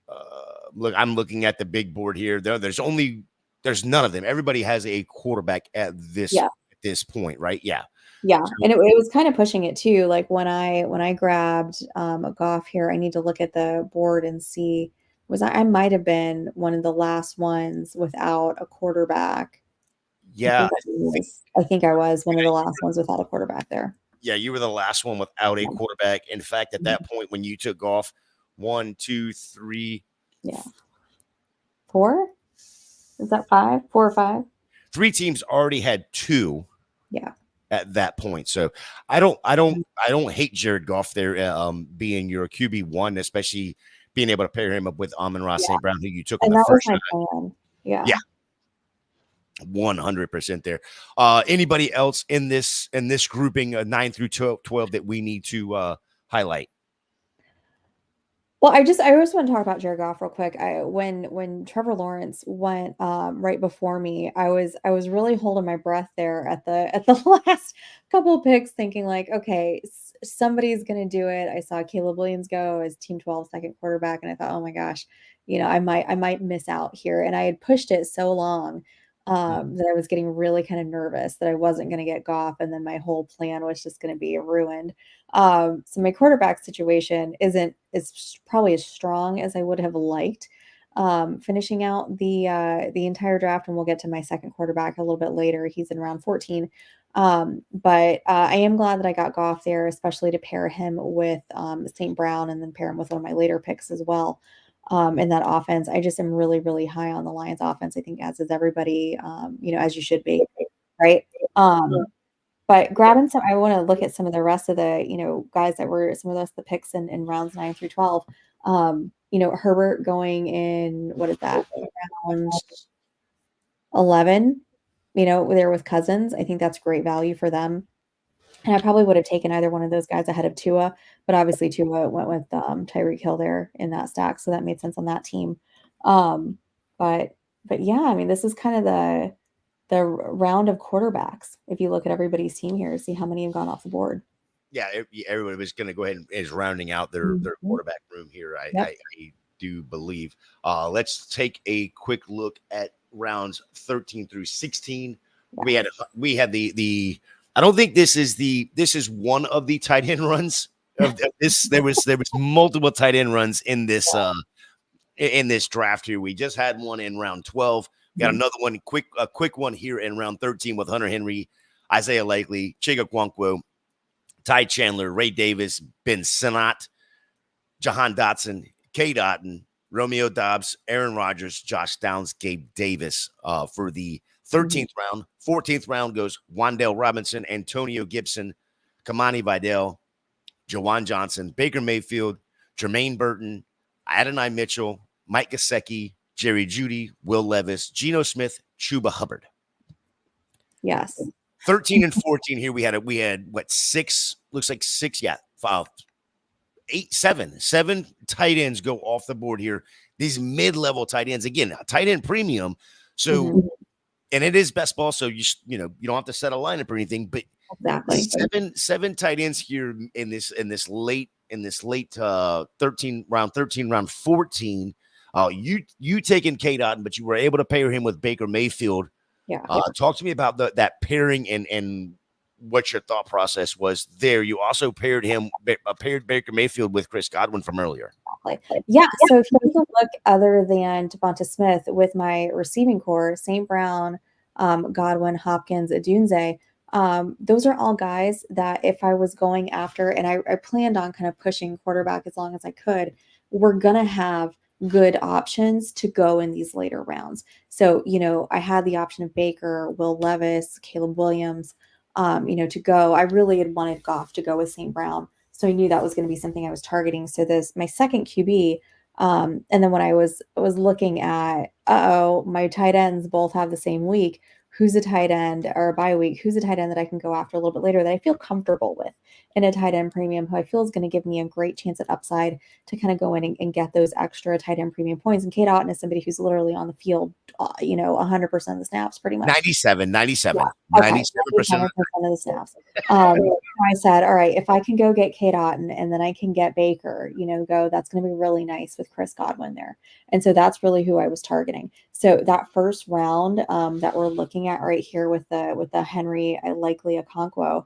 I'm looking at the big board here. There's none of them. Everybody has a quarterback at this point, right? Yeah. Yeah, and it was kind of pushing it too. Like when I grabbed a Goff here, I need to look at the board and see I might have been one of the last ones without a quarterback. Yeah, I think I was one of the last ones without a quarterback there. Yeah, you were the last one without a quarterback. In fact, at that point when you took off, 1, 2, 3, 4. Is that 5? 4 or 5? 3 teams already had 2. Yeah. At that point. So I don't hate Jared Goff there being your QB1, especially being able to pair him up with Amon-Ra St. Brown, who you took in the first round. Yeah. 100% there. Anybody else in this grouping 9 through 12 that we need to highlight? Well, I just want to talk about Jared Goff real quick. When Trevor Lawrence went right before me, I was really holding my breath there at the last couple of picks, thinking like, okay, somebody's going to do it. I saw Caleb Williams go as Team 12 second quarterback, and I thought, oh my gosh, I might miss out here. And I had pushed it so long that I was getting really kind of nervous that I wasn't going to get Goff, and then my whole plan was just going to be ruined. So my quarterback situation is probably as strong as I would have liked. Finishing out the entire draft, and we'll get to my second quarterback a little bit later. He's in round 14. But I am glad that I got Goff there, especially to pair him with St. Brown and then pair him with one of my later picks as well. In that offense, I just am really, really high on the Lions offense. I think as is everybody, as you should be, right? But grabbing I want to look at some of the rest of the, guys that were some of the picks in rounds 9 through 12. Herbert going in, what is that? Round 11, there with Cousins. I think that's great value for them. And I probably would have taken either one of those guys ahead of Tua, but obviously Tua went with Tyreek Hill there in that stack, so that made sense on that team. But yeah, I mean, this is kind of the round of quarterbacks. If you look at everybody's team here, see how many have gone off the board. Yeah, everybody was going to go ahead and is rounding out their quarterback room here. I do believe. Let's take a quick look at rounds 13 through 16. Yeah. We had the I don't think this is one of the tight end runs of this. There was multiple tight end runs in this draft here. We just had one in round 12. Got another one, a quick one here in round 13 with Hunter Henry, Isaiah Likely, Chiga Kwankwo, Ty Chandler, Ray Davis, Ben Sinnott, Jahan Dotson, Cade Otton, Romeo Dobbs, Aaron Rodgers, Josh Downs, Gabe Davis for the 13th round. 14th round goes Wan'Dale Robinson, Antonio Gibson, Kamani Vidal, Jawan Johnson, Baker Mayfield, Jermaine Burton, Adonai Mitchell, Mike Gesicki, Jerry Jeudy, Will Levis, Geno Smith, Chuba Hubbard. Yes. 13 and 14 here. We had what, six? Looks like six. Yeah, 7 tight ends go off the board here. These mid-level tight ends, again, a tight end premium. So, and it is best ball. So you don't have to set a lineup or anything. But exactly, seven tight ends here in this late 13 round 14. You taking Cade Otton, but you were able to pair him with Baker Mayfield. Yeah. Talk to me about that pairing and what your thought process was there. You also paired Baker Mayfield with Chris Godwin from earlier. Yeah. So if you look other than Devonta Smith with my receiving core, St. Brown, Godwin, Hopkins, Adunze, those are all guys that if I was going after, and I planned on kind of pushing quarterback as long as I could, we're going to have good options to go in these later rounds. So, I had the option of Baker, Will Levis, Caleb Williams, to go. I really had wanted Goff to go with St. Brown. So I knew that was going to be something I was targeting. So my second QB, and then when I was looking at, my tight ends both have the same week. Who's a tight end or a bye week? Who's a tight end that I can go after a little bit later that I feel comfortable with in a tight end premium, who I feel is going to give me a great chance at upside to kind of go in and get those extra tight end premium points. And Cade Otton is somebody who's literally on the field, 100% of the snaps, pretty much. 97. Yeah. 97% of the snaps. I said, all right, if I can go get Cade Otton and then I can get Baker, that's going to be really nice with Chris Godwin there. And so that's really who I was targeting. So that first round that we're looking at right here with the Henry, Likely Okonkwo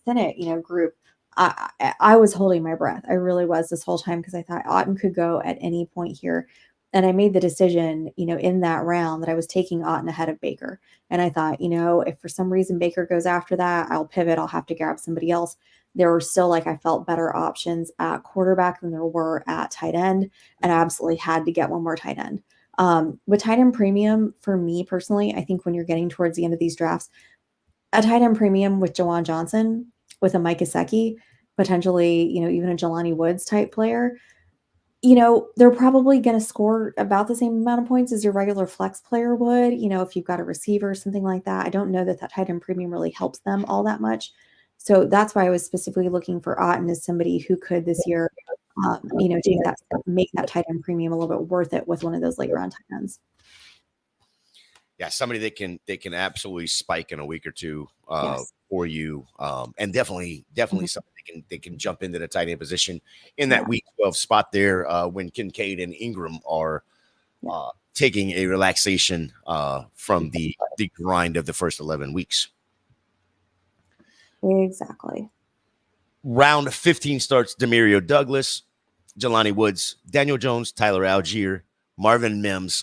Senate, group, I was holding my breath. I really was this whole time because I thought Otton could go at any point here. And I made the decision, in that round that I was taking Otton ahead of Baker. And I thought, if for some reason Baker goes after that, I'll pivot. I'll have to grab somebody else. There were still, I felt better options at quarterback than there were at tight end. And I absolutely had to get one more tight end. With tight end premium, for me personally, I think when you're getting towards the end of these drafts, a tight end premium with Jawan Johnson, with a Mike Gesicki, potentially, even a Jelani Woods type player, they're probably going to score about the same amount of points as your regular flex player would, if you've got a receiver or something like that. I don't know that tight end premium really helps them all that much. So that's why I was specifically looking for Otton as somebody who could this year, take that, make that tight end premium a little bit worth it with one of those late round tight ends. Yeah, somebody that can absolutely spike in a week or two for you, and definitely somebody that can jump into the tight end position in that week 12 spot there when Kincaid and Ingram are taking a relaxation from the grind of the first 11 weeks. Exactly. Round 15 starts Demario Douglas, Jelani Woods, Daniel Jones, Tyler Algier, Marvin Mims,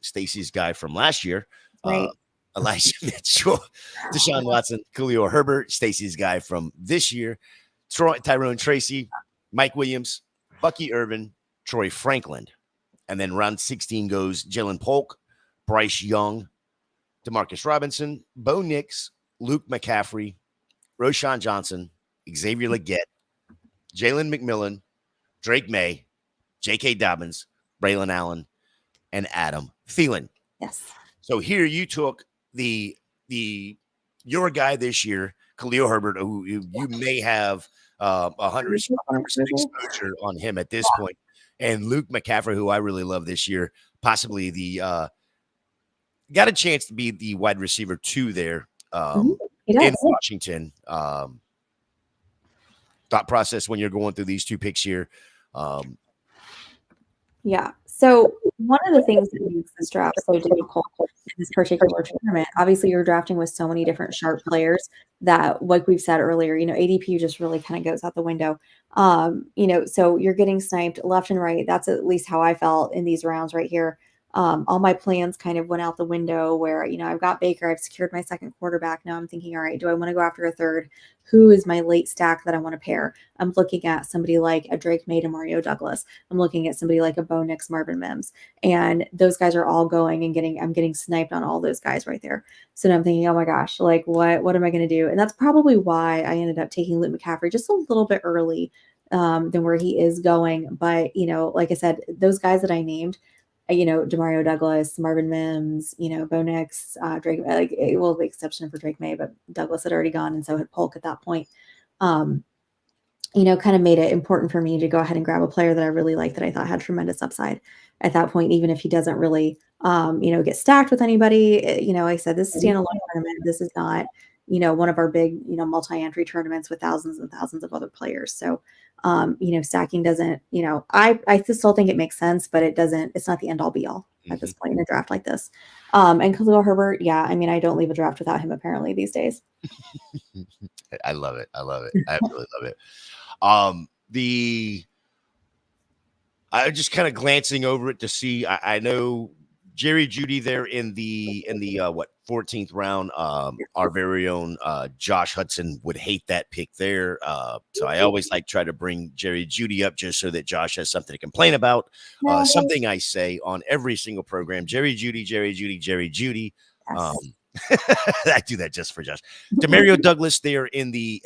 Stacy's guy from last year, Elijah Mitchell, Deshaun Watson, Khalil Herbert, Stacy's guy from this year, Tyrone Tracy, Mike Williams, Bucky Irvin, Troy Franklin. And then round 16 goes Jalen Polk, Bryce Young, Demarcus Robinson, Bo Nix, Luke McCaffrey, Roshan Johnson, Xavier Legette, Jalen McMillan, Drake May, J.K. Dobbins, Braylon Allen, and Adam Thielen. Yes. So here you took your guy this year, Khalil Herbert, who you may have 100% exposure on him at this point, and Luke McCaffrey, who I really love this year, possibly the got a chance to be the wide receiver 2 there He does. in Washington. Thought process when you're going through these 2 picks here. Yeah. So one of the things that makes this draft so difficult in this particular tournament, obviously you're drafting with so many different sharp players that, like we've said earlier, ADP just really kind of goes out the window. So you're getting sniped left and right. That's at least how I felt in these rounds right here. All my plans kind of went out the window where, I've got Baker, I've secured my second quarterback. Now I'm thinking, all right, do I want to go after a third? Who is my late stack that I want to pair? I'm looking at somebody like a Drake May to Mario Douglas. I'm looking at somebody like a Bo Nix, Marvin Mims, and those guys are all going and I'm getting sniped on all those guys right there. So now I'm thinking, oh my gosh, like what am I going to do? And that's probably why I ended up taking Luke McCaffrey just a little bit early than where he is going. But, like I said, those guys that I named, Demario Douglas, Marvin Mims, Bo Nix, Drake, the exception for Drake May, but Douglas had already gone, and so had Polk at that point. Kind of made it important for me to go ahead and grab a player that I really liked, that I thought had tremendous upside at that point, even if he doesn't really, get stacked with anybody. Like I said, this is standalone tournament. This is not, one of our big, multi-entry tournaments with thousands and thousands of other players. So, stacking doesn't, I still think it makes sense, but it's not the end all be all at this point in a draft like this. And Khalil Herbert, yeah, I don't leave a draft without him apparently these days. I love it. I absolutely love it. I just kind of glancing over it to see. I know Jerry Jeudy there in the 14th round. Our very own Josh Hudson would hate that pick there. So I always try to bring Jerry Jeudy up just so that Josh has something to complain about. Something I say on every single program: Jerry Jeudy, Jerry Jeudy, Jerry Jeudy. Yes. I do that just for Josh. Demario Douglas there going to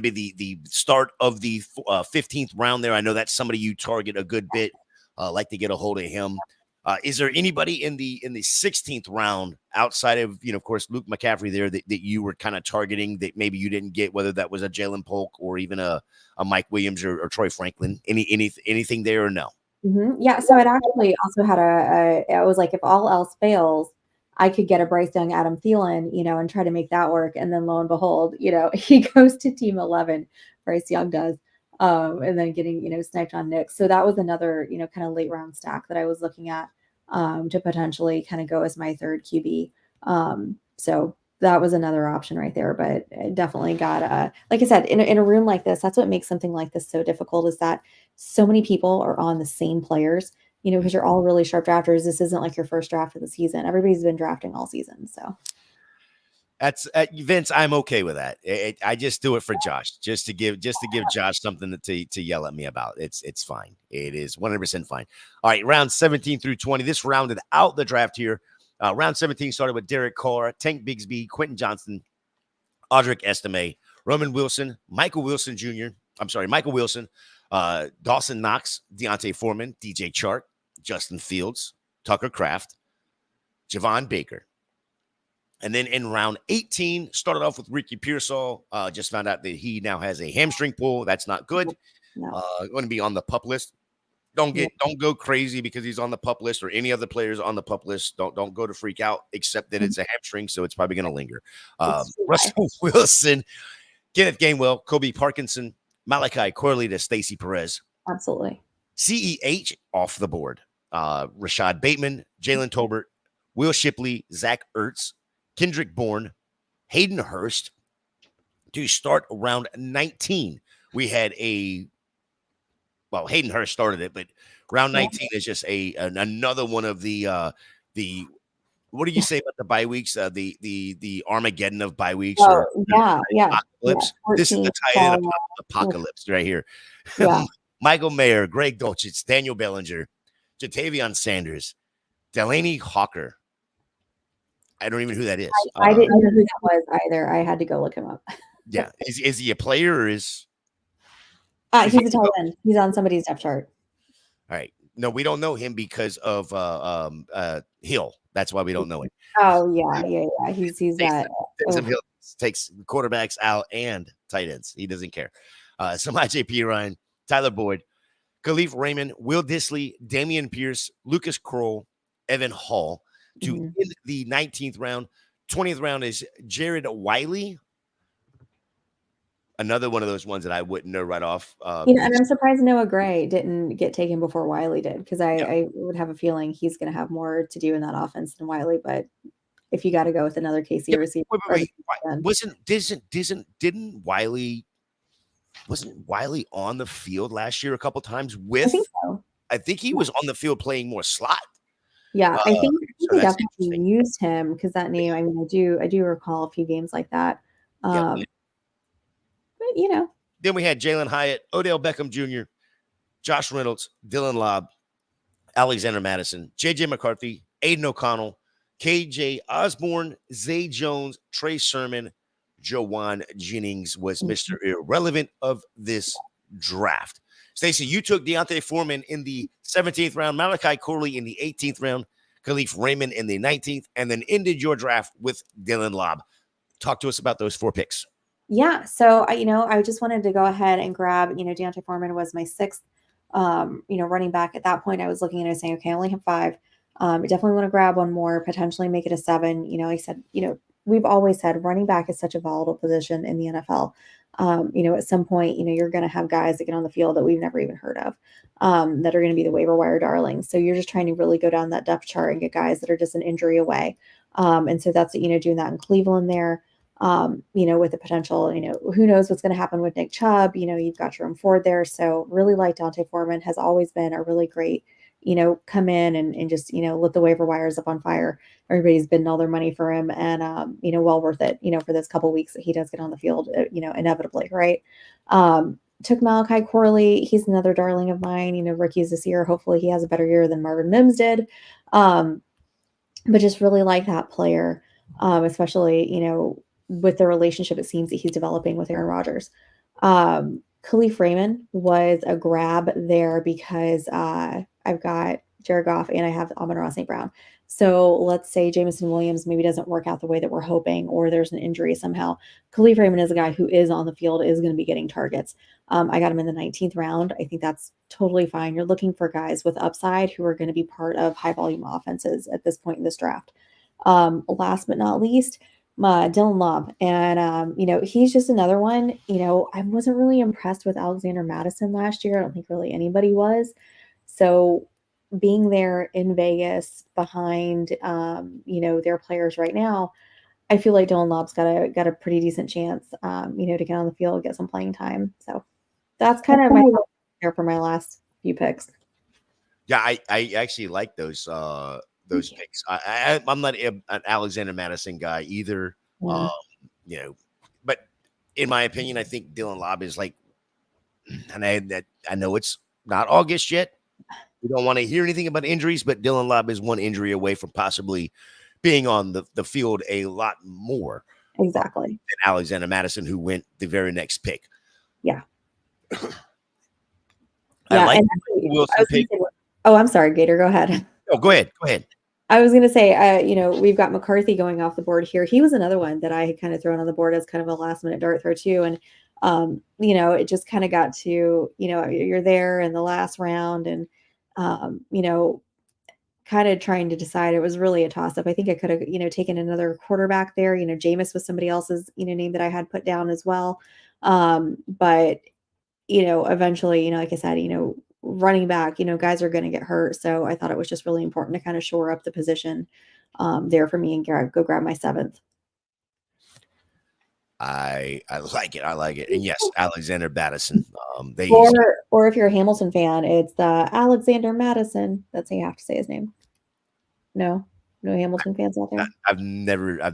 be the start of the 15th round there. I know that's somebody you target a good bit. Like to get a hold of him. Is there anybody in the 16th round outside of, of course, Luke McCaffrey there that you were kind of targeting that maybe you didn't get, whether that was a Jalen Polk or even a Mike Williams or Troy Franklin? Anything there or no? Mm-hmm. Yeah. So it actually also had I was like, if all else fails, I could get a Bryce Young, Adam Thielen, and try to make that work. And then lo and behold, he goes to team 11, Bryce Young does. And then getting, sniped on Nick. So that was another, kind of late round stack that I was looking at to potentially kind of go as my third QB. So that was another option right there, but it definitely got like I said, in a room like this, that's what makes something like this so difficult, is that so many people are on the same players, because you're all really sharp drafters. This isn't like your first draft of the season. Everybody's been drafting all season. So that's Vince. I'm okay with that. I just do it for Josh, just to give Josh something to yell at me about. It's fine. It is 100% fine. All right, round 17 through 20. This rounded out the draft here. Round 17 started with Derek Carr, Tank Bigsby, Quentin Johnson, Audric Estime, Roman Wilson, Michael Wilson, Dawson Knox, Deontay Foreman, DJ Chark, Justin Fields, Tucker Kraft, Javon Baker. And then in round 18, started off with Ricky Pearsall. Just found out that he now has a hamstring pull. That's not good. no. Going to be on the PUP list. Don't go crazy because he's on the PUP list or any other players on the PUP list. Don't go to freak out, except that it's a hamstring, so it's probably going to linger. Russell Wilson, Kenneth Gainwell, Kobe Parkinson, Malachi Corley to Stacy Perez. Absolutely. CEH off the board. Rashad Bateman, Jalen Tolbert, Will Shipley, Zach Ertz, Kendrick Bourne, Hayden Hurst. To start round 19, we had Hayden Hurst started it, but round 19 is just another one of the what do you say about the bye weeks? The Armageddon of bye weeks, or apocalypse. Yeah, this is the title of the apocalypse right here. Yeah. Michael Mayer, Greg Dulcich, Daniel Bellinger, Jatavion Sanders, Delaney Hawker. I don't even know who that is. I didn't know who that was either. I had to go look him up. Yeah. Is he a player or is he's a tight end. He's on somebody's depth chart. All right. No, we don't know him because of Hill. That's why we don't know him. Oh, yeah. He's that. Hill takes quarterbacks out and tight ends. He doesn't care. Samaj P. Ryan, Tyler Boyd, Khalif Raymond, Will Disley, Damian Pierce, Lucas Kroll, Evan Hall to Mhm. in the 19th round. 20th round is Jared Wiley. Another one of those ones that I wouldn't know right off. And I'm surprised Noah Gray didn't get taken before Wiley did, because Yeah. I would have a feeling he's going to have more to do in that offense than Wiley. But if you got to go with another KC Yeah, receiver, wait. Wasn't Wiley on the field last year a couple times I think with? so. I think he Yeah. was on the field playing more slot. Yeah, I think So they that's definitely interesting. used him because that name. I mean, I do recall a few games like that. Yep. But you know, Then we had Jalen Hyatt, Odell Beckham Jr., Josh Reynolds, Dylan Lobb, Alexander Madison, J.J. McCarthy, Aiden O'Connell, K.J. Osborne, Zay Jones, Trey Sermon, Jawan Jennings was Mr. Irrelevant of this draft. Stacy, you took Deontay Foreman in the 17th round, Malachi Corley in the 18th round, Khalif Raymond in the 19th, and then ended your draft with Dylan Lobb. Talk to us about those 4 picks. yeah. So I just wanted to go ahead and grab. Deontay Foreman was my sixth, running back. At that point, I was looking and I was saying, okay, I only have 5. I definitely want to grab one more, potentially make it a 7. I said, we've always said running back is such a volatile position in the NFL. At some point, you're going to have guys that get on the field that we've never even heard of, that are going to be the waiver wire darlings. So you're just trying to really go down that depth chart and get guys that are just an injury away. And so that's, doing that in Cleveland there. With the potential, who knows what's going to happen with Nick Chubb. You've got Jerome Ford there. So really like Dante Foreman has always been a really great, come in and just, lit the waiver wires up on fire. Everybody's bidding all their money for him and, well worth it, for those couple weeks that he does get on the field, inevitably. Right. Took Malachi Corley. He's another darling of mine, rookies this year. Hopefully he has a better year than Marvin Mims did. But just really like that player, especially, with the relationship it seems that he's developing with Aaron Rodgers. Khalif Raymond was a grab there because I've got Jared Goff and I have Amon-Ra St. Brown. So let's say Jameson Williams maybe doesn't work out the way that we're hoping, or there's an injury somehow. Khalif Raymond is a guy who is on the field, is going to be getting targets. I got him in the 19th round. I think that's totally fine. You're looking for guys with upside who are going to be part of high volume offenses at this point in this draft. Last but not least, Dylan Lobb. And, he's just another one. I wasn't really impressed with Alexander Madison last year. I don't think really anybody was. So being there in Vegas behind, their players right now, I feel like Dylan Lobb's got a pretty decent chance, to get on the field, get some playing time. So that's kind of my there for my last few picks. Yeah, I actually like those picks. I'm not an Alexander Madison guy either. Yeah. But in my opinion, I think Dylan Lobb is like, and I know it's not August yet. We don't want to hear anything about injuries, but Dylan Lobb is one injury away from possibly being on the field a lot more Exactly. than Alexander Madison, who went the very next pick. Yeah. I like and Wilson pick. I'm sorry, Gator, go ahead. Oh, go ahead. Go ahead. I was going to say, we've got McCarthy going off the board here. He was another one that I had kind of thrown on the board as kind of a last minute dart throw too. And, it just kind of got to, you're there in the last round and, kind of trying to decide. It was really a toss up. I think I could have, taken another quarterback there. Jameis was somebody else's, name that I had put down as well. But, eventually, like I said, running back, guys are going to get hurt. So I thought it was just really important to kind of shore up the position there for me and go grab my 7th. I like it. I like it. And yes, Alexander Madison. Or if you're a Hamilton fan, it's Alexander Madison. That's how you have to say his name. No Hamilton fans out there. I've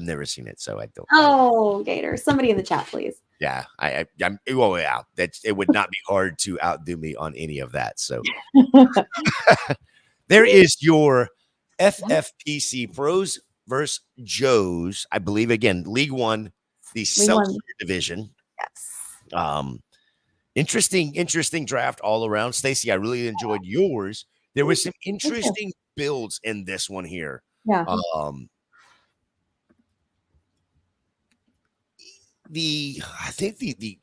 never seen it, so I don't. Oh, Gator! Somebody in the chat, please. Yeah, I'm. Well, yeah, it would not be hard to outdo me on any of that. So there is your FFPC Pros versus Joes. I believe again, League One, the South Division. Yes. Interesting draft all around. Stacy, I really enjoyed yours. There was some interesting builds in this one here. Yeah. I think the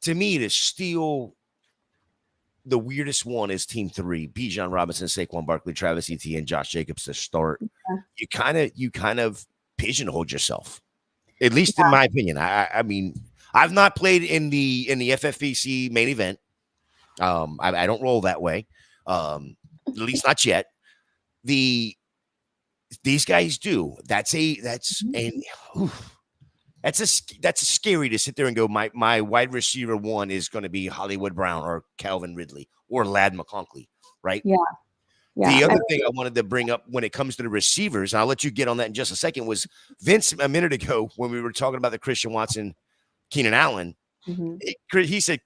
to me to steal the weirdest one is Team 3: Bijan Robinson, Saquon Barkley, Travis Etienne, Josh Jacobs to start. Yeah. You kind of pigeonholed yourself, at least in my opinion. I mean, I've not played in the FFPC main event. I don't roll that way, at least not yet. These guys do. That's scary to sit there and go, my wide receiver one is going to be Hollywood Brown or Calvin Ridley or Ladd McConkey, right? Yeah. The other thing I wanted to bring up when it comes to the receivers, and I'll let you get on that in just a second, was Vince a minute ago when we were talking about the Christian Watson, Keenan Allen. He said,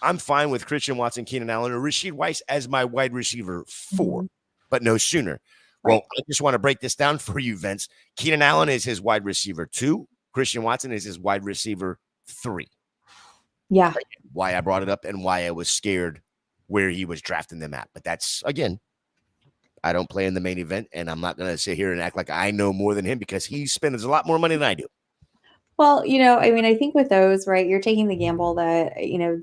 I'm fine with Christian Watson, Keenan Allen, or Rashid Weiss as my wide receiver 4, but no sooner. Right. Well, I just want to break this down for you, Vince. Keenan Allen is his wide receiver 2. Christian Watson is his wide receiver 3. Yeah. Why I brought it up and why I was scared where he was drafting them at. But that's, again, I don't play in the main event, and I'm not going to sit here and act like I know more than him because he spends a lot more money than I do. Well, I mean, I think with those, right, you're taking the gamble that,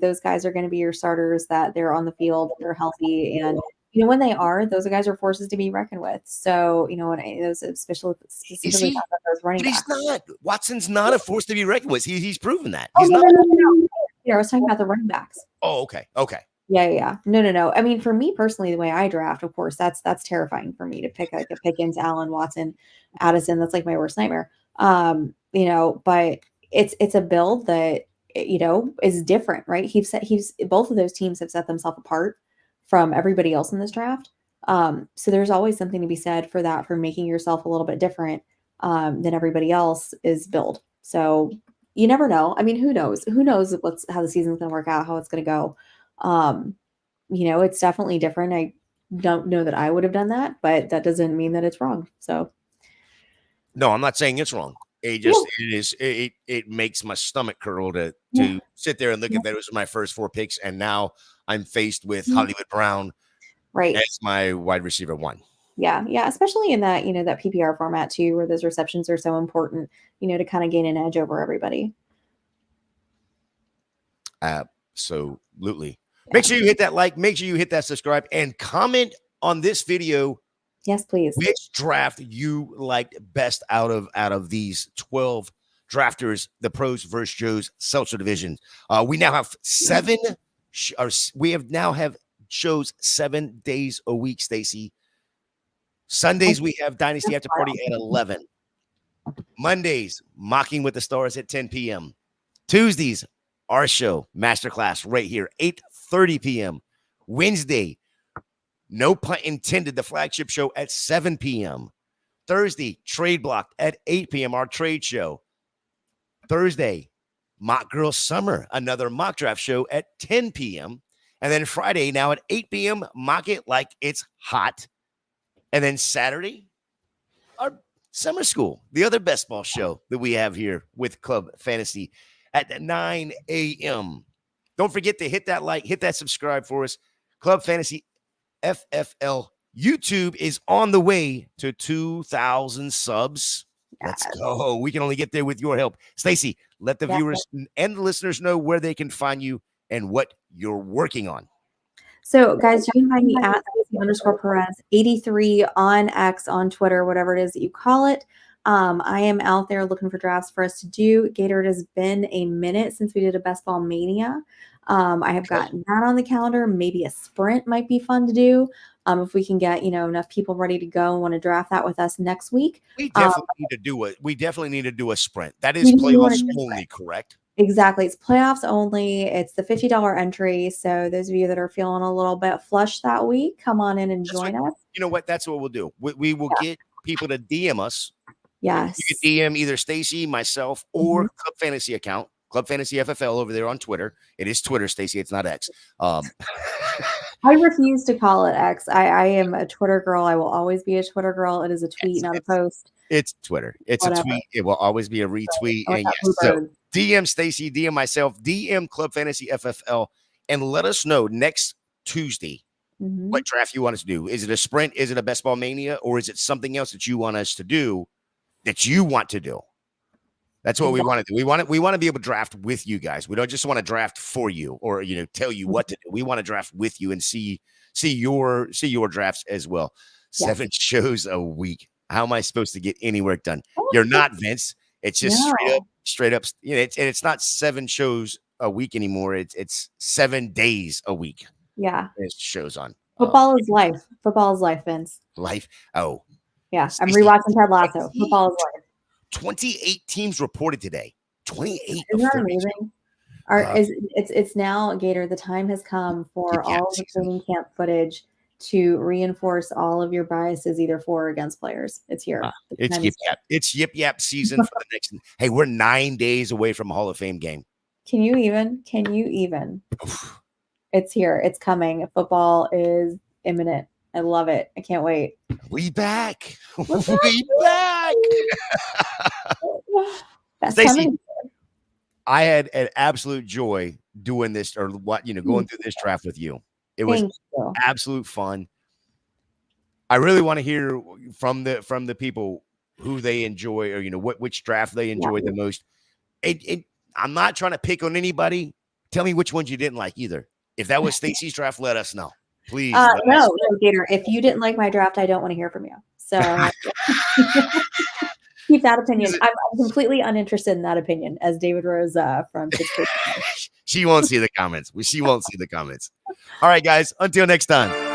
those guys are going to be your starters, that they're on the field, they're healthy. And, when they are, those guys are forces to be reckoned with. So, when those specifically those running backs. He's not. Watson's not a force to be reckoned with. He's proven that. Oh, He's no, not. I was talking about the running backs. Oh, okay. Okay. Yeah. No. I mean, for me personally, the way I draft, of course, that's terrifying for me to pick like a Pickens, Allen, Watson, Addison. That's like my worst nightmare. But it's a build that is different, right? He's both of those teams have set themselves apart from everybody else in this draft. So there's always something to be said for that, for making yourself a little bit different than everybody else is built. So you never know. I mean, who knows? Who knows how the season's going to work out, how it's going to go. It's definitely different. I don't know that I would have done that, but that doesn't mean that it's wrong. So no, I'm not saying it's wrong. It makes my stomach curl to sit there and look at that. It was my first 4 picks, and now I'm faced with Hollywood Brown as my wide receiver 1. Yeah, especially in that, that PPR format too, where those receptions are so important, to kind of gain an edge over everybody. Absolutely. Make sure you hit that like, make sure you hit that subscribe, and comment on this video. Yes, please. Which draft you liked best out of these 12 drafters, the pros versus Joe's Seltzer division. We now have 7 shows 7 days a week, Stacy. Sundays we have Dynasty After Party at 11. Mondays, Mocking with the Stars at 10 p.m. Tuesdays, our show, Masterclass, right here, 8:30 p.m. Wednesday, no pun intended, the flagship show at 7 p.m. Thursday, Trade Block at 8 p.m., our trade show. Thursday, Mock Girl Summer, another mock draft show at 10 p.m. And then Friday, now at 8 p.m., Mock It Like It's Hot. And then Saturday, our Summer School, the other best ball show that we have here with Club Fantasy at 9 a.m. Don't forget to hit that like, hit that subscribe for us. Club Fantasy FFL YouTube is on the way to 2,000 subs. Let's go. We can only get there with your help. Stacy, let the viewers and the listeners know where they can find you and what you're working on. So, guys, you can find me at _Perez 83 on X, on Twitter, whatever it is that you call it. I am out there looking for drafts for us to do. Gator, it has been a minute since we did a Best Ball Mania. I have gotten that on the calendar. Maybe a sprint might be fun to do. If we can get, enough people ready to go and want to draft that with us next week. We definitely need to do a sprint. That is playoffs only, correct? Exactly. It's playoffs only. It's the $50 entry. So those of you that are feeling a little bit flush that week, come on in and join us. You know what? That's what we'll do. We will get people to DM us. Yes. You can DM either Stacy, myself, or Club Fantasy account. Club Fantasy FFL over there on Twitter. It is Twitter, Stacy. It's not X. I refuse to call it X. I am a Twitter girl. I will always be a Twitter girl. It is a tweet, not a post. It's Twitter. It's a tweet. It will always be a retweet. And so DM Stacy, DM myself, DM Club Fantasy FFL, and let us know next Tuesday what draft you want us to do. Is it a sprint? Is it a Best Ball Mania? Or is it something else that you want us to do that you want to do? That's what we want to do. We want to be able to draft with you guys. We don't just want to draft for you or tell you what to do. We want to draft with you and see your drafts as well. Yes. 7 shows a week. How am I supposed to get any work done? You're not, Vince. It's just straight up. It's not 7 shows a week anymore. It's 7 days a week. Yeah. It shows on. Football is life. Football is life, Vince. Life. Oh. Yeah. I'm rewatching Ted Lasso. Football is life. 28 teams reported today. 28. Isn't that amazing? It's now, Gator, the time has come for all of the training camp footage to reinforce all of your biases, either for or against players. It's here. It's yip yap. It's yip yap season for the next. Hey, we're 9 days away from a Hall of Fame game. Can you even? It's here. It's coming. Football is imminent. I love it. I can't wait. We back. We back. Stacy, I had an absolute joy doing this going through this draft with you. It was absolute fun. I really want to hear from the people who they enjoy or which draft they enjoyed the most. I'm not trying to pick on anybody. Tell me which ones you didn't like either. If that was Stacy's draft, let us know. Please. No, Gator. If you didn't like my draft, I don't want to hear from you. So keep that opinion. I'm completely uninterested in that opinion, as David Rose from She won't see the comments. She won't see the comments. All right, guys. Until next time.